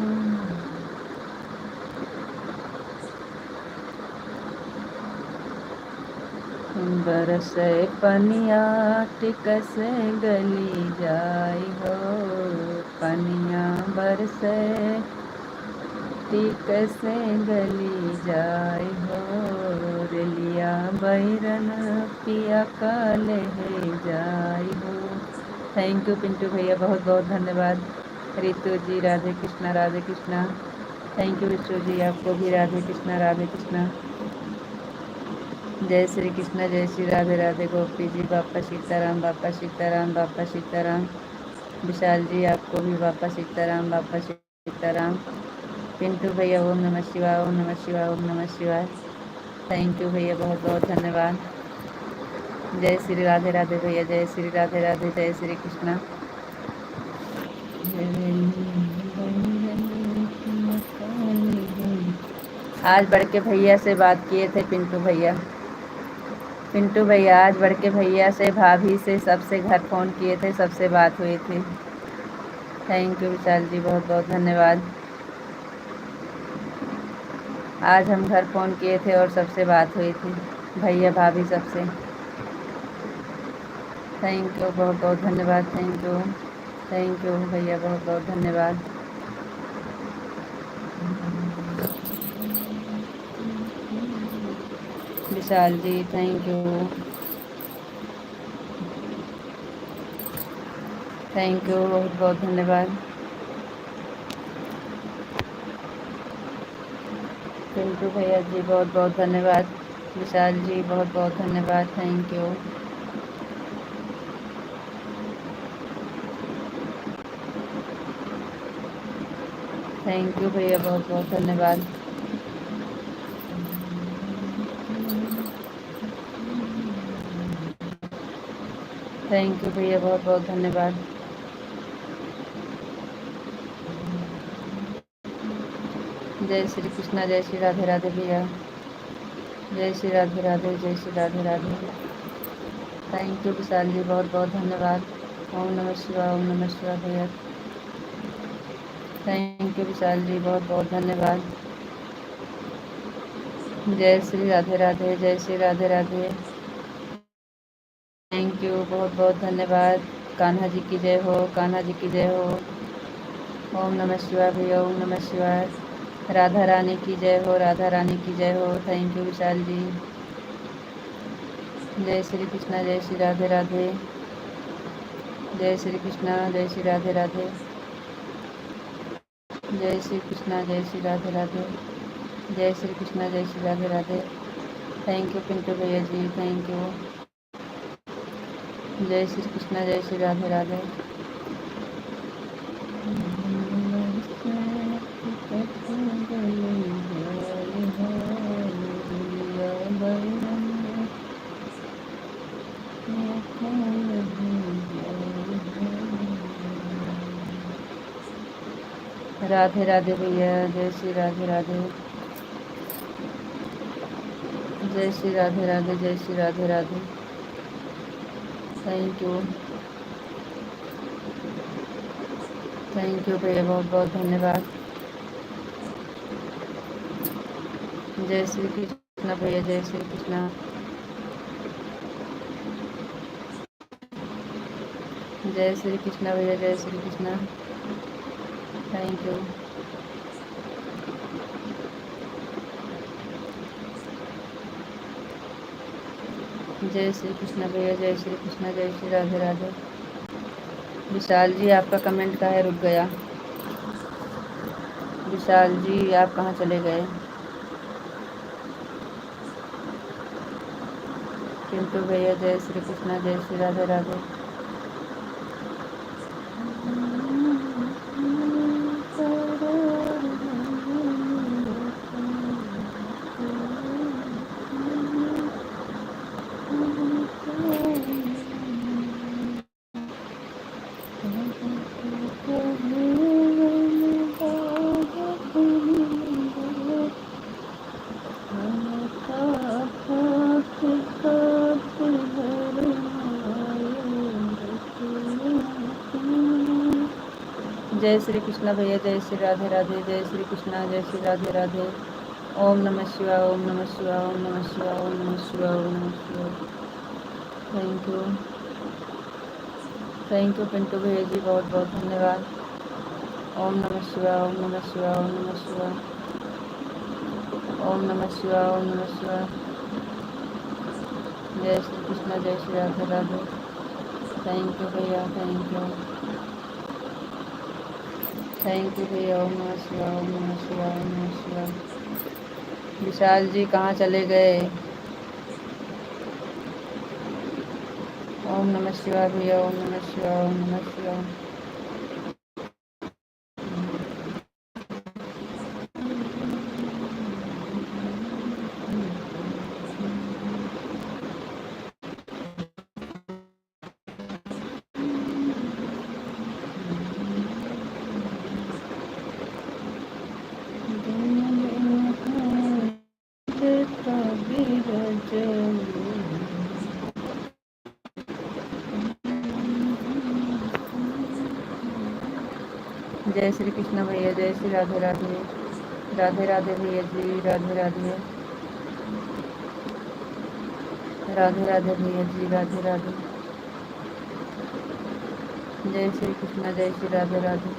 बरसे पनिया टिकस गली जाय हो, पनिया बरसे टिकस गली जाय हो, रेलिया बैरन पिया काले जाय हो। थैंक यू पिंटू भैया, बहुत बहुत धन्यवाद। रितु जी, राधे कृष्णा, राधे कृष्णा। थैंक यू विशु जी, आपको भी राधे कृष्णा, राधे कृष्णा। जय श्री कृष्ण, जय श्री राधे राधे। गोपी जी, बापा सीताराम, बापा सीताराम, बापा सीताराम। विशाल जी, आपको भी बापा सीताराम, बापा सीताराम। पिंटू भैया, ओम नमः शिवाय, ओम नमः शिवाय, ओम नमः शिवाय। थैंक यू भैया, बहुत बहुत धन्यवाद। जय श्री राधे राधे भैया, जय श्री राधे राधे, जय श्री कृष्णा। आज बड़के भैया से बात किए थे पिंटू भैया। पिंटू भैया आज बड़के भैया से, भाभी से, सबसे घर फ़ोन किए थे, सबसे बात हुई थी। थैंक यू विशाल जी, बहुत बहुत धन्यवाद। आज हम घर फ़ोन किए थे और सबसे बात हुई थी, भैया भाभी सबसे। थैंक यू, बहुत बहुत धन्यवाद। थैंक यू, थैंक यू भैया, बहुत बहुत धन्यवाद। विशाल जी थैंक यू, थैंक यू, बहुत बहुत धन्यवाद। पिंटू भैया जी बहुत बहुत धन्यवाद। विशाल जी बहुत बहुत धन्यवाद, थैंक यू। थैंक यू भैया, बहुत बहुत धन्यवाद। थैंक यू भैया, बहुत बहुत धन्यवाद। जय श्री कृष्णा, जय श्री राधे राधे भैया, जय श्री राधे राधे, जय श्री राधे राधे। थैंक यू विशाल जी, बहुत बहुत धन्यवाद। ओम नमः शिवाय, ओम नमः शिवाय भैया। थैंक यू विशाल जी, बहुत बहुत धन्यवाद। जय श्री राधे राधे, जय श्री राधे राधे। थैंक यू, बहुत बहुत धन्यवाद। कान्हा जी की जय हो, कान्हा जी की जय हो। ओम नमः शिवाय भैया, ओम नमः शिवाय। राधा रानी की जय हो, राधा रानी की जय हो। थैंक यू विशाल जी। जय श्री कृष्णा, जय श्री राधे राधे। जय श्री कृष्णा, जय श्री राधे राधे। जय श्री कृष्णा, जय श्री राधे राधे। जय श्री कृष्णा, जय श्री राधे राधे। थैंक यू पिंटू भैया जी, थैंक यू। जय श्री कृष्णा, जय श्री राधे राधे। राधे राधे भैया, जय श्री राधे राधे। जय श्री राधे राधे, जय Shri Radhe Radhe. Thank you, thank you भैया, बहुत बहुत धन्यवाद। जय श्री कृष्णा भैया, जय श्री कृष्णा। जय श्री कृष्णा भैया, जय श्री कृष्णा। Thank you. जय श्री कृष्णा भैया, जय श्री कृष्णा, जय श्री राधे राधे। विशाल जी आपका कमेंट काहे रुक गया? विशाल जी आप कहाँ चले गए? पिंटू भैया, जय श्री कृष्णा, जय श्री राधे राधे। जय श्री कृष्णा भैया, जय श्री राधे राधे। जय श्री कृष्णा, जय श्री राधे राधे। ओम नमः शिवाय, ओम नमः शिवाय, ओम नमः शिवाय, ओम नमः शिवाय, ओम नमः शिवाय। Thank you, thank you Pintu भैया जी, बहुत बहुत धन्यवाद। ओम नमः शिवाय, ओम नमः शिवाय, ओम नमः शिवाय। ओम नमः शिवाय, ओम नमः शिवाय। जय श्री कृष्णा, जय श्री राधे राधे। थैंक यू भैया, थैंक यू, थैंक यू भैया। ओम नमः शिवाय, ओम नमः शिवाय, ओम नमः शिवाय। विशाल जी कहाँ चले गए? ओम नमः शिवाय भैया, ओम नमः शिवाय, ओम नमः शिवाय। जय श्री कृष्ण भैया, जय श्री राधे राधे। राधे राधे भैया जी, राधे राधे। राधे राधे भैया जी, राधे राधे। जय श्री कृष्ण, जय श्री राधे राधे।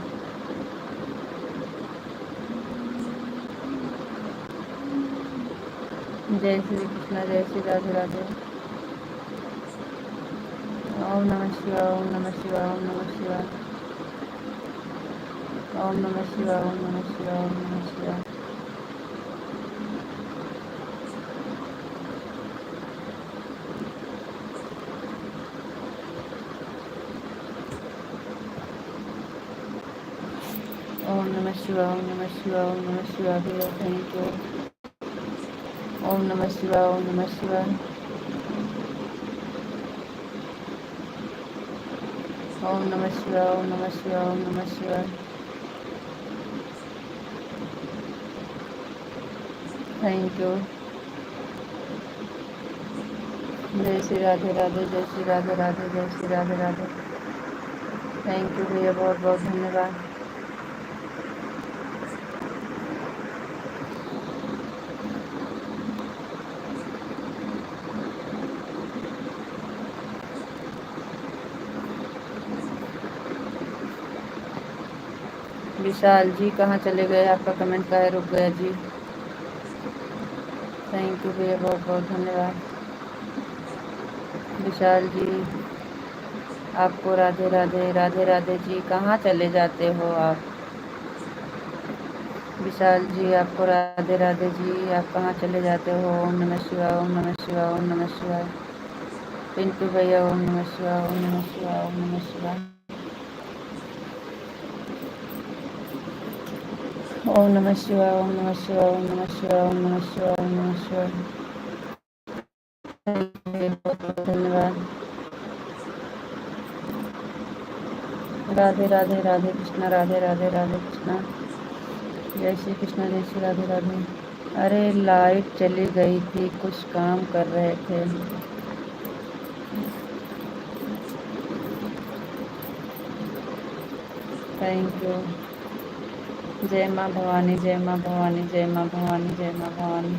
जय श्री कृष्ण, जय श्री राधे राधे। ओम नमः शिवाय, ओम नमः शिवाय, ओम नमः शिवाय, ओम नमः शिवाय, ओम नमः शिवाय, ओम नमः शिवाय। ओम नमः शिवाय, ओम नमः शिवाय, ओम नमः शिवाय भैया, थैंक यू। ओम नमः शिवाय, ओम नमः शिवाय, ओम नमः शिवाय, ओम नमः शिवाय, ओम नमः शिवाय, थैंक यू। जय श्री राधे राधे, जय श्री राधे राधे, जय श्री राधे राधे। थैंक यू भैया, बहुत बहुत धन्यवाद। विशाल जी कहाँ चले गए, आपका कमेंट का है रुक गया जी। थैंक यू भैया, बहुत बहुत धन्यवाद। विशाल जी आपको राधे राधे, राधे राधे जी, कहाँ चले जाते हो आप। विशाल जी आपको राधे राधे जी, आप कहाँ चले जाते हो। ओम नमः शिवाय, ओम नमः शिवाय, ओम नमः शिवाय। पिंटू भैया ओम नमः शिवाय, ओम नमः शिवाय, ओम नमः शिवाय, ओम नमः शिवाय, ओम नमः शिवाय, ओम नमः शिवाय, ओम नमः शिवाय, ओम नमः शिवाय। बहुत बहुत धन्यवाद। राधे राधे, राधे कृष्णा, राधे राधे, राधे कृष्णा, जय श्री कृष्णा, जय श्री राधे राधे। अरे लाइट चली गई थी, कुछ काम कर रहे थे। Thank you. जय माँ भवानी, जय माँ भवानी, जय माँ भवानी, जय माँ भवानी।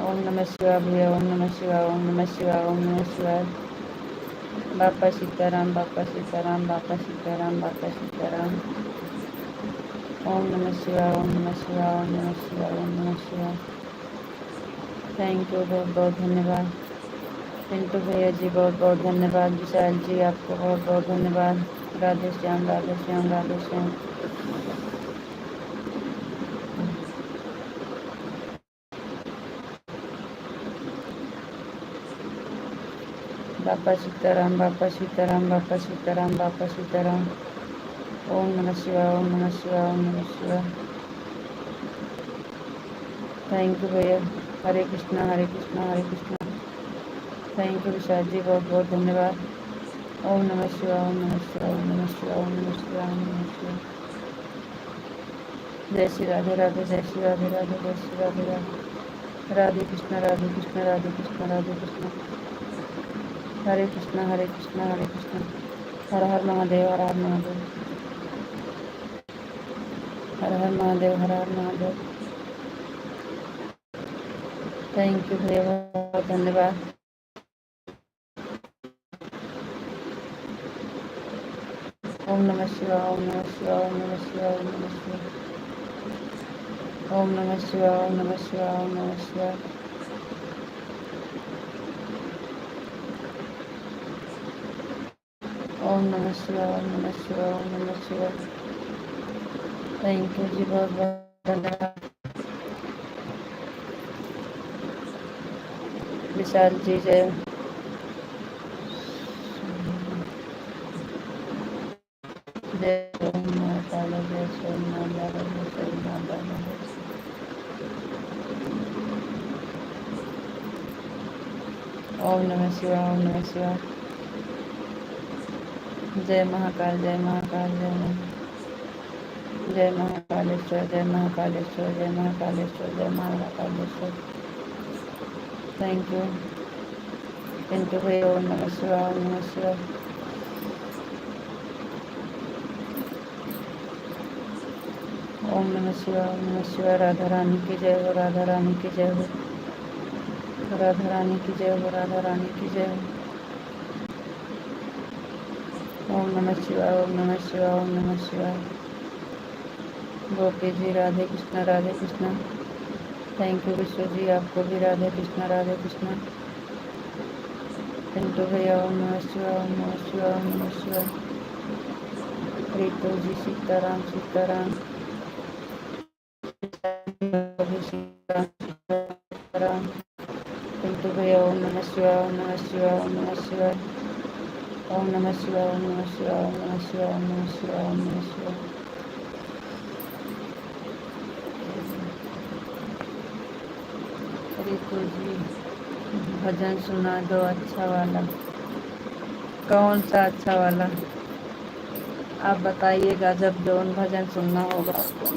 ओम नमः शिवाय भैया, ओम नमः शिवाय, ओम नमः शिवाय, ओम नमः शिवाय। बापा सीताराम, बापा सीताराम, बापा सीताराम, बापा सीताराम। ओम नमः शिवाय, ओम नमः शिवाय, ओम नमः शिवाय, ओम नमः शिवाय। थैंक यू, बहुत बहुत धन्यवाद। पिंटू भैया जी बहुत बहुत धन्यवाद। विशाल जी आपको बहुत बहुत धन्यवाद। राधे श्याम, राधे श्याम, राधे श्याम। बापा सीताराम, बापा सीताराम, बापा सीताराम, बापा सीताराम। ओम नमः शिवाय, ओम नमः शिवाय, ओम नमः शिवाय। थैंक यू भैया। हरे कृष्णा, हरे कृष्णा, हरे कृष्णा। थैंक यू विशाल जी, बहुत बहुत धन्यवाद। ओम नमः शिवाय, ओम नमः शिवाय, ओम नमः शिवाय, ओम नमः शिवाय, ओम नमः शिवाय। जय श्री राधे राधे, जय श्री राधे राधे, जय श्री राधे राधे। राधे कृष्णा, राधे कृष्णा, राधे कृष्णा, राधे कृष्णा। हरे कृष्णा, हरे कृष्णा, हरे कृष्णा। हर हर महादेव, हर हर महादेव, हर हर महादेव, हर हर महादेव। थैंक यू भैया, बहुत धन्यवाद। ओम नमः शिवाय, ओम नमः शिवाय, ओम नमः शिवाय, ओम नमः शिवाय। ओम नमः शिवाय, ओम नमः शिवाय, ओम नमः शिवाय। ओम नमः शिवाय, ओम नमः शिवाय, ओम नमः शिवाय। थैंक यू जी, बहुत बहुत धन्यवाद। विशाल जी जय। जय ओम काला, जय सोमनाथ बाबा, जय सोमनाथ बाबा, ओम नमः शिवाय, ओम नमः शिवाय। जय महाकाल, जय महाकाल, जय महाकालेश्वर, जय महाकालेश्वर, जय महाकालेश्वर, जय महाकालेश्वर। Thank you. पिंटू भैया ओम नमः शिवाय, ओम नमः शिवाय। ओम नमः शिवाय, ओम नमः शिवाय। राधा रानी की जय हो, राधा रानी की जय हो, राधा रानी की जय हो, राधा रानी की जय हो। ओम नमः शिवाय, ओम नमः शिवाय, ओम नमः शिवाय। गोपी जी राधे कृष्णा, राधे कृष्णा। थैंक यू विश्व जी, आपको भी राधे कृष्णा राधे कृष्णा। पिंटू भैया ओम नमः शिवाय ओम नमः शिवाय ओम नमः शिवाय। रितु जी सीताराम सीताराम। अभी सीताराम सीताराम। पिंटू भैया ओम नमः शिवाय ओम नमः शिवाय ओम नमः शिवाय ओम नमः शिवाय ओम नमः शिवाय ओम नमः शिवाय ओम नमः शिवाय ओम नमः शिवाय। रितु जी भजन सुना दो अच्छा वाला। कौन सा अच्छा वाला आप बताइएगा, जब जौन भजन सुनना होगा आपको।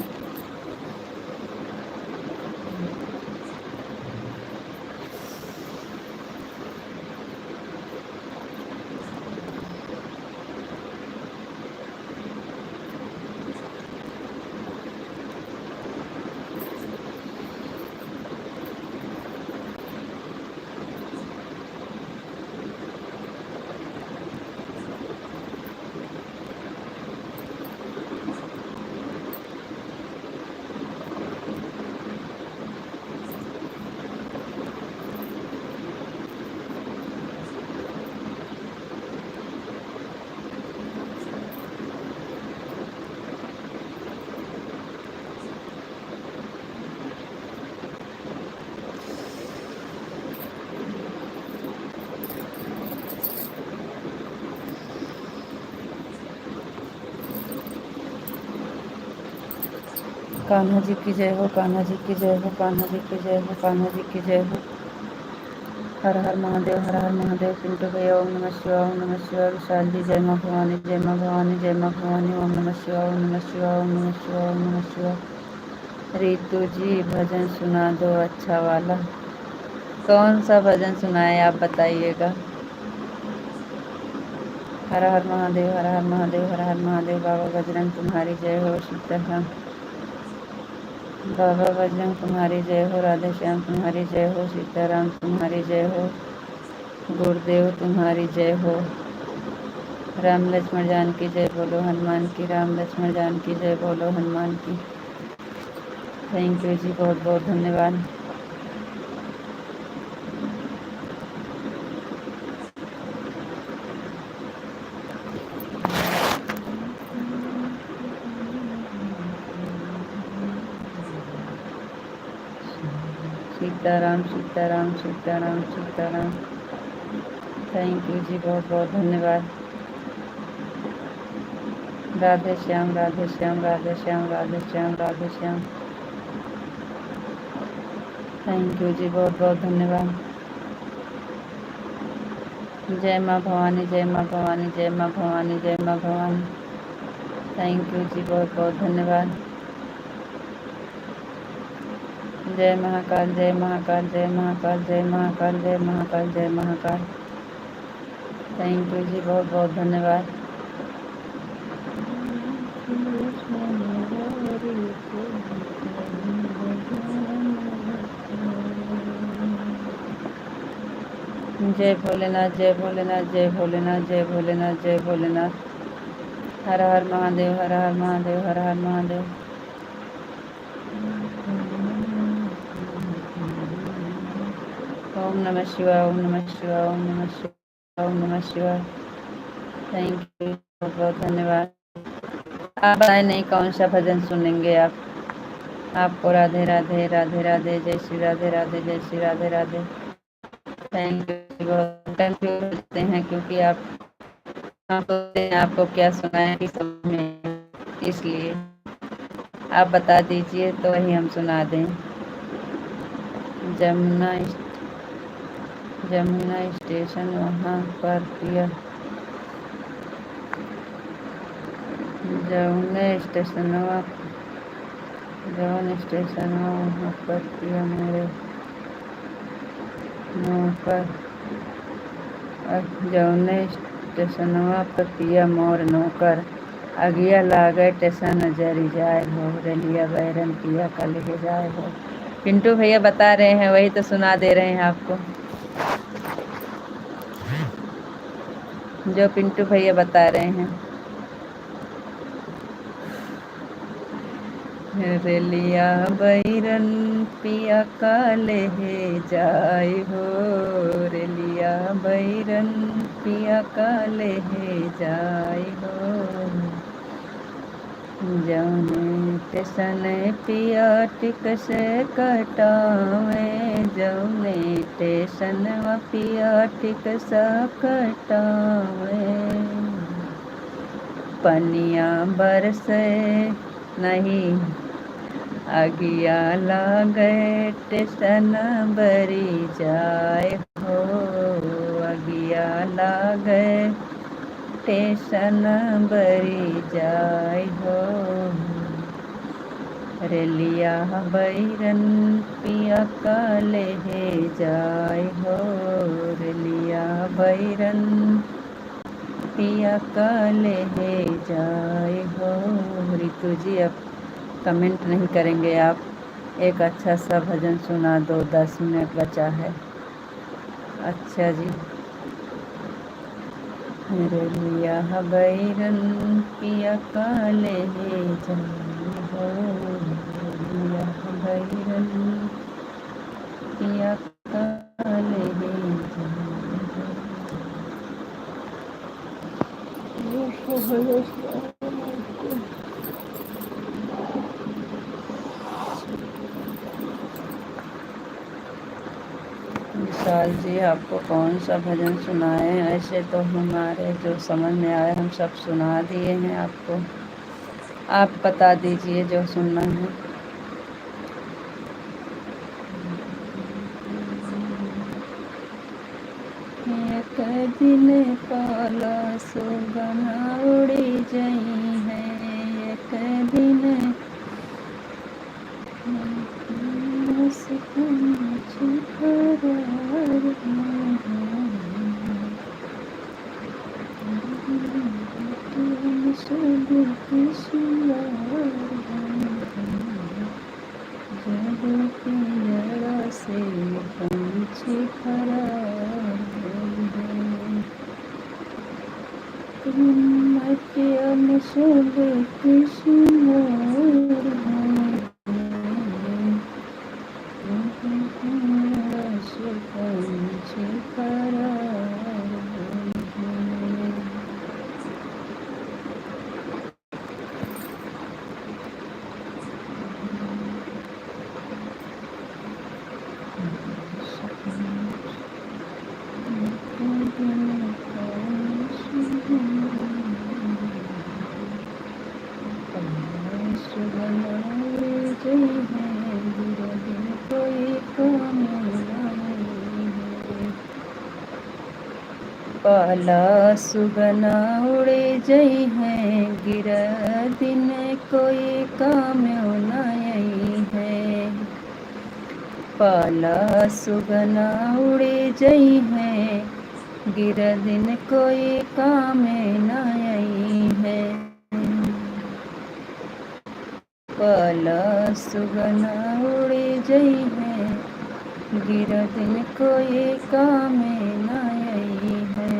कान्हा जी की जय हो, कान्हा जी की जय हो, कान्हा जी की जय हो, कान्हा जी की जय हो। हर हर महादेव, हर हर महादेव। पिंटू भैया ओम नमः शिवाय ओम नमः शिवाय। विशाल जी जय माँ भवानी, जय माँ भवानी, जय माँ भवानी। ओम नमः शिवाय ओम नमः शिवाय ओम नमः शिवाय ओम नमः शिवाय। रितु जी भजन सुना दो अच्छा वाला। कौन सा भजन सुनाए आप बताइएगा। हर हर महादेव, हर हर महादेव, हर हर महादेव। बाबा बजरंग तुम्हारी जय हो, सीताराम बाबा बजरंग तुम्हारी जय हो, राधे श्याम तुम्हारी जय हो, सीताराम तुम्हारी जय हो, गुरुदेव तुम्हारी जय हो। राम लक्ष्मण जानकी जय बोलो हनुमान की, राम लक्ष्मण जानकी जय बोलो हनुमान की। थैंक यू जी, बहुत बहुत धन्यवाद। सीताराम सीताराम सीताराम सीताराम। थैंक यू जी, बहुत बहुत धन्यवाद। राधे श्याम राधे श्याम राधे श्याम राधे श्याम राधे श्याम। थैंक यू जी, बहुत बहुत धन्यवाद। जय माँ भवानी, जय माँ भवानी, जय माँ भवानी, जय माँ भवानी। थैंक यू जी, बहुत बहुत धन्यवाद। जय महाकाल, जय महाकाल, जय महाकाल, जय महाकाल, जय महाकाल, जय महाकाल। थैंक यू जी, बहुत बहुत धन्यवाद। जय भोलेनाथ, जय भोलेनाथ, जय भोलेनाथ, जय भोलेनाथ, जय भोलेनाथ। हर हर महादेव, हर हर महादेव, हर हर महादेव। ओम नमः शिवाय ओम नमः शिवाय ओम नमः शिवाय ओम नमः शिवाय। थैंक यू, बहुत बहुत धन्यवाद। आप बताएं नहीं कौन सा भजन सुनेंगे आप। आपको राधे राधे, राधे राधे, जय श्री राधे राधे, जय श्री राधे राधे। थैंक यू, बहुत कंफ्यूज होते हैं क्योंकि आप सोचते हैं आपको क्या सुनाए कि समझ में, इसलिए आप बता दीजिए तो वही हम सुना दें। जमुना जमुना स्टेशन वहाँ पर पिया, जमुना स्टेशनवा, जौन स्टेशनवा वहाँ पर पिया मेरे नौकर। जौने स्टेशनवा पर पिया मोर नौकर, अगिया लागे टेशन जरी जाए हो, रेलिया बैरन पिया का ले जाए हो। पिंटू भैया बता रहे हैं, वही तो सुना दे रहे हैं आपको, जो पिंटू भैया बता रहे हैं। रेलिया बैरन पिया काले जाय हो, रेलिया बैरन पिया काले जाय हो। जौने टेसन पिया टिकस कटावे, जौने टेसन पिया टिकस कटावे। पनिया बरसे नहीं अगिया लागे, टेसन बरी जाए हो, अगिया लागे टेसन बरी जाय हो। रेलिया बैरन पिया काले जाय हो, रेलिया बैरन पिया काले जाय हो। रितु जी अब कमेंट नहीं करेंगे आप, एक अच्छा सा भजन सुना दो, 10 मिनट बचा है। अच्छा जी। रेलिया बैरन पिया काले जाय हो, रेलिया बैरन पिया काले विशाल जी आपको कौन सा भजन सुनाए? ऐसे तो हमारे जो समझ में आए हम सब सुना दिए हैं आपको, आप बता दीजिए जो सुनना है। एक दिन पाला सुगना उड़ी जई है, एक दिन से पंछी फरार पाला सुगना उड़े जई है, गिरा दिन कोई काम नहीं है। पाला सुगना उड़े जई है, गिरा दिन कोई काम नहीं है। पाला सुगना उड़े जई है, गिरा दिन कोई काम नहीं है।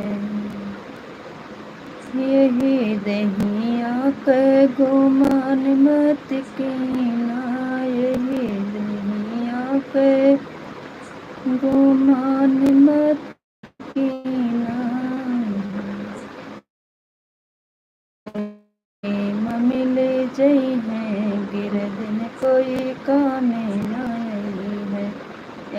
यही दहिया के गुमान मत कीना, यही दहिया के गुमान मत कीना। मिले जई है, गिर दिन कोई काम नहीं है।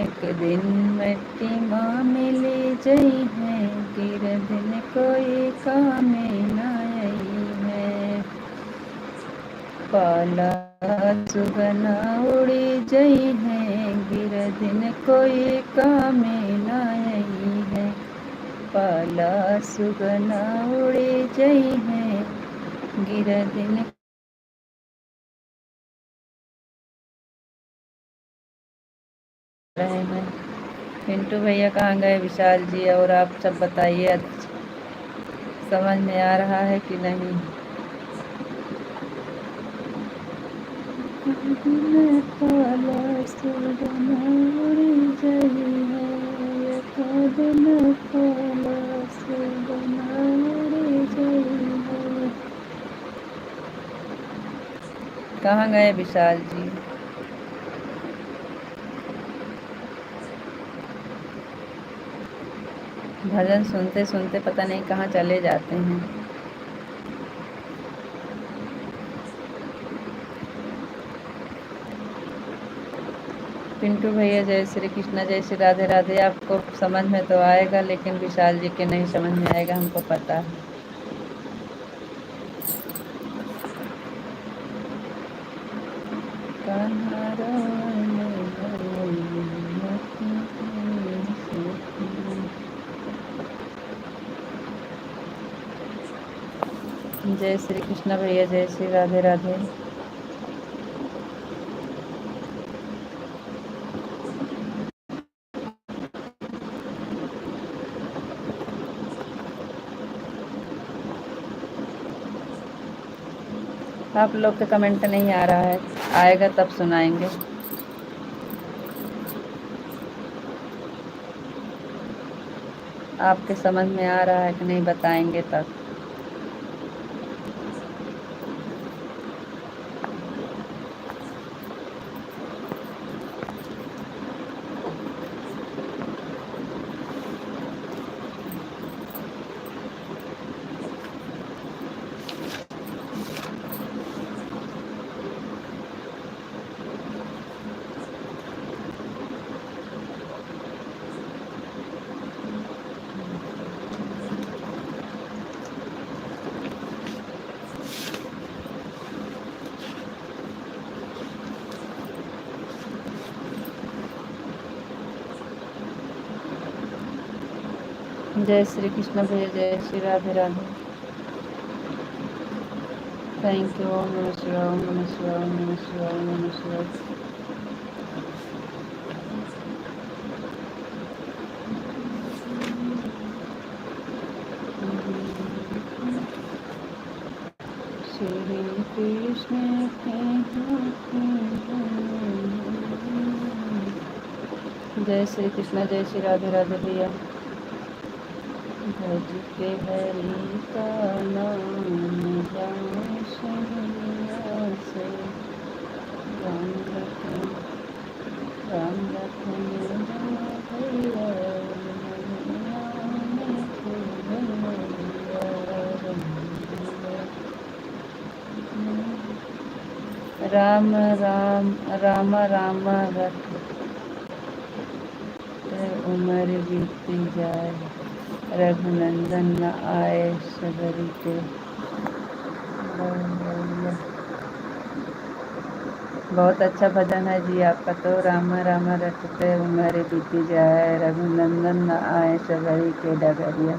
एक दिन मिट्टी माँ मिले जई है, गिर दिन कोई काम नहीं है। पाला सुगना उड़ी जई है, गिर दिन कोई काम नहीं है। पाला सुगना उड़ी जई है, गिर दिन रहे हैं। पिंटू भैया कहाँ गए? विशाल जी और आप सब बताइए, समझ में आ रहा है कि नहीं? पाला सुगना उड़ी जई है, पाला सुगना उड़ी जई है। कहाँ गए विशाल जी? भजन सुनते सुनते पता नहीं कहाँ चले जाते हैं। पिंटू भैया जय श्री कृष्णा, जय श्री राधे राधे। आपको समझ में तो आएगा, लेकिन विशाल जी के नहीं समझ में आएगा, हमको पता है। जय श्री कृष्णा भैया, जय श्री राधे राधे। आप लोग के कमेंट नहीं आ रहा है, आएगा तब सुनाएंगे। आपके समझ में आ रहा है कि नहीं बताएंगे तब। जय श्री कृष्ण भैया, जय श्री राधे राधे। Thank you. ओम नमः शिवाय, ओम नमः शिवाय, ओम नमः शिवाय, ओम नमः शिवाय। श्री कृष्ण जय श्री कृष्ण, जय श्री राधे राधे भैया। भज के हरि का नाम जाऊं सैया से, राम लखन भैया राम राम राम राम रखते उम्र बीती जाए, रघुनंदन न आए सबरी के। बहुत अच्छा भजन है जी आपका तो। राम राम रटते उम्र बीती जाए, रघुनंदन न आए सबरी के डगरिया।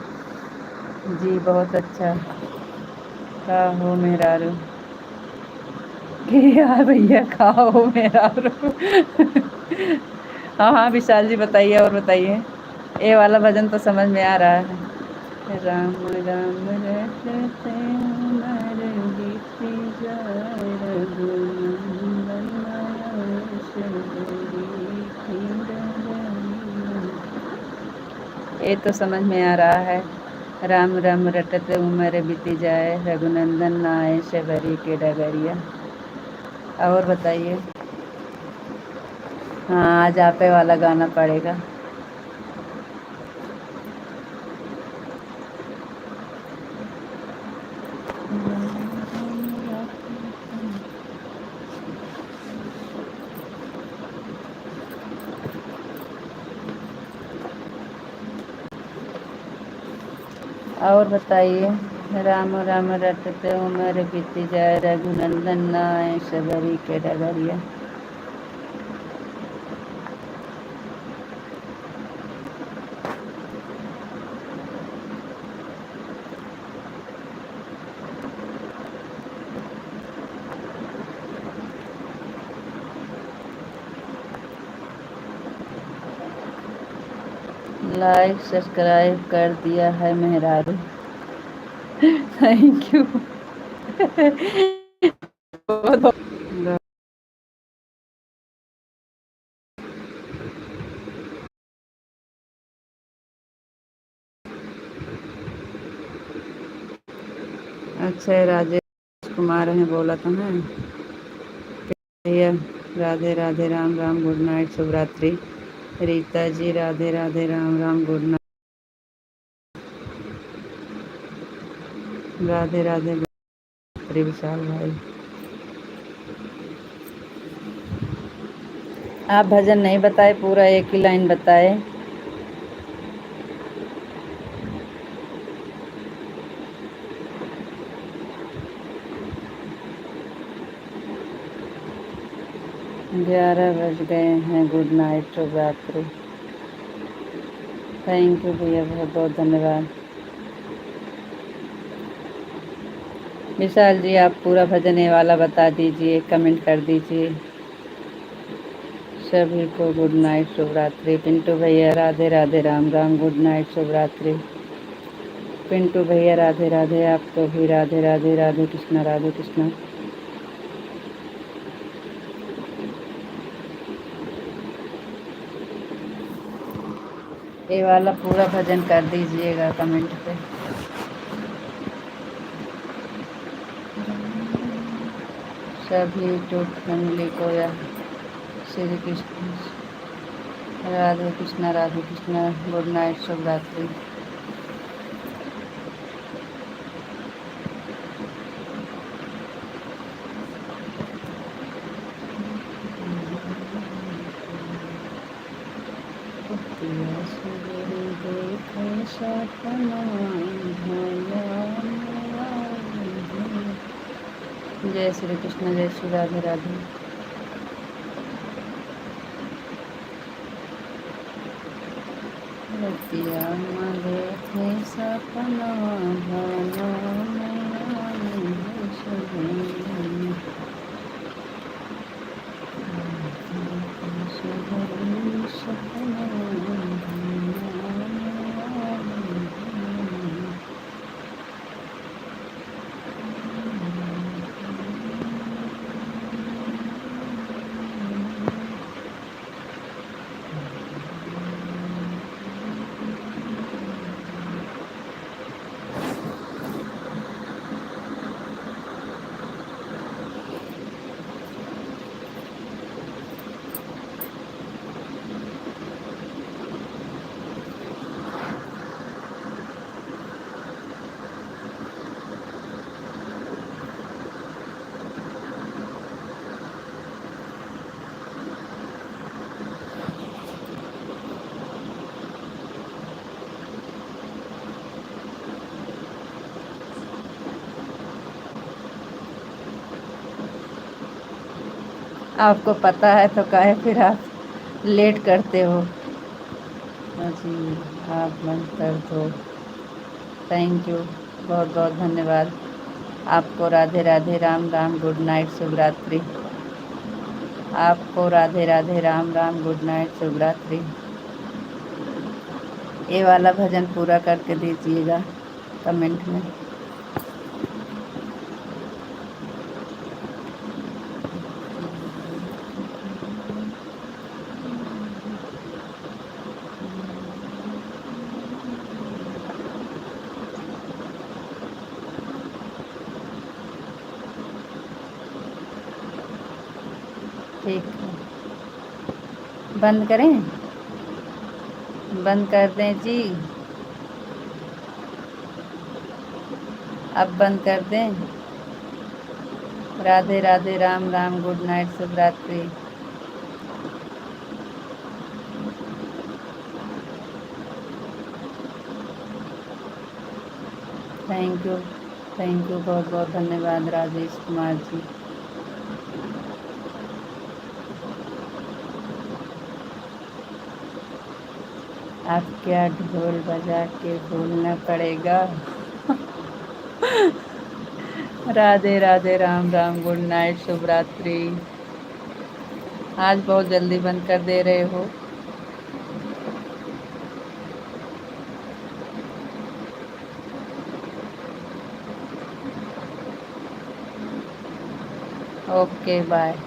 जी बहुत अच्छा। का हो मेहरारू यार भैया, का हो मेहरारू। हाँ हाँ विशाल जी बताइए, और बताइए। ये वाला भजन तो समझ में आ रहा है। राम राम रटते उम्र बीती जाए, रघुनंदन आए सबरी की डगरिया। ये तो समझ में आ रहा है। राम राम रटते उम्र बीती जाए, रघुनंदन आए सबरी के डगरिया। और बताइए। हाँ आज आपे वाला गाना पड़ेगा। और बताइए। राम राम रटते उम्र बीती जाए, रघुनंदन न आए सबरी के डगरिया। लाइक सब्सक्राइब कर दिया है मेहरारू। Thank you. अच्छा राजेश कुमार हैं, बोला तो है। भैया राधे राधे राम राम गुड नाइट शुभ रात्रि। Rita ji Radhe Radhe Ram Ram good night. Radhe Radhe good रात्रि विशाल भाई। आप भजन नहीं बताए, पूरा एक ही लाइन बताए। ग्यारह बज गए हैं। गुड नाइट शुभ रात्रि। थैंक यू भैया, बहुत बहुत धन्यवाद। विशाल जी आप पूरा भजन ये वाला बता दीजिए, कमेंट कर दीजिए। सभी को गुड नाइट शुभ रात्रि। पिंटू भैया राधे राधे राम राम गुड नाइट शुभ रात्रि। पिंटू भैया राधे राधे, आपको भी राधे राधे। राधे कृष्णा राधे कृष्णा। ये वाला पूरा भजन कर दीजिएगा कमेंट पे। सभी यूट्यूब फैमिली को या श्री कृष्ण राधे कृष्णा गुड नाइट शुभ रात्रि। जय श्री कृष्ण, जय श्री राधे राधे। रतिया देखे सपना भानो आपको पता है तो काहे फिर आप लेट करते हो। जी आप बंद कर दो। थैंक यू, बहुत बहुत धन्यवाद। आपको राधे राधे राम राम गुड नाइट शुभ रात्रि। आपको राधे राधे राम राम गुड नाइट शुभ रात्रि। ये वाला भजन पूरा करके दीजिएगा कमेंट में। ठीक है, बंद करें, बंद कर दें जी, अब बंद कर दें। राधे राधे राम राम गुड नाइट शुभ रात्रि। थैंक यू, बहुत बहुत धन्यवाद राजेश कुमार जी। अब क्या ढोल बजा के भूलना पड़ेगा। राधे राधे राम राम गुड नाइट शुभ रात्रि। आज बहुत जल्दी बंद कर दे रहे हो। Okay bye.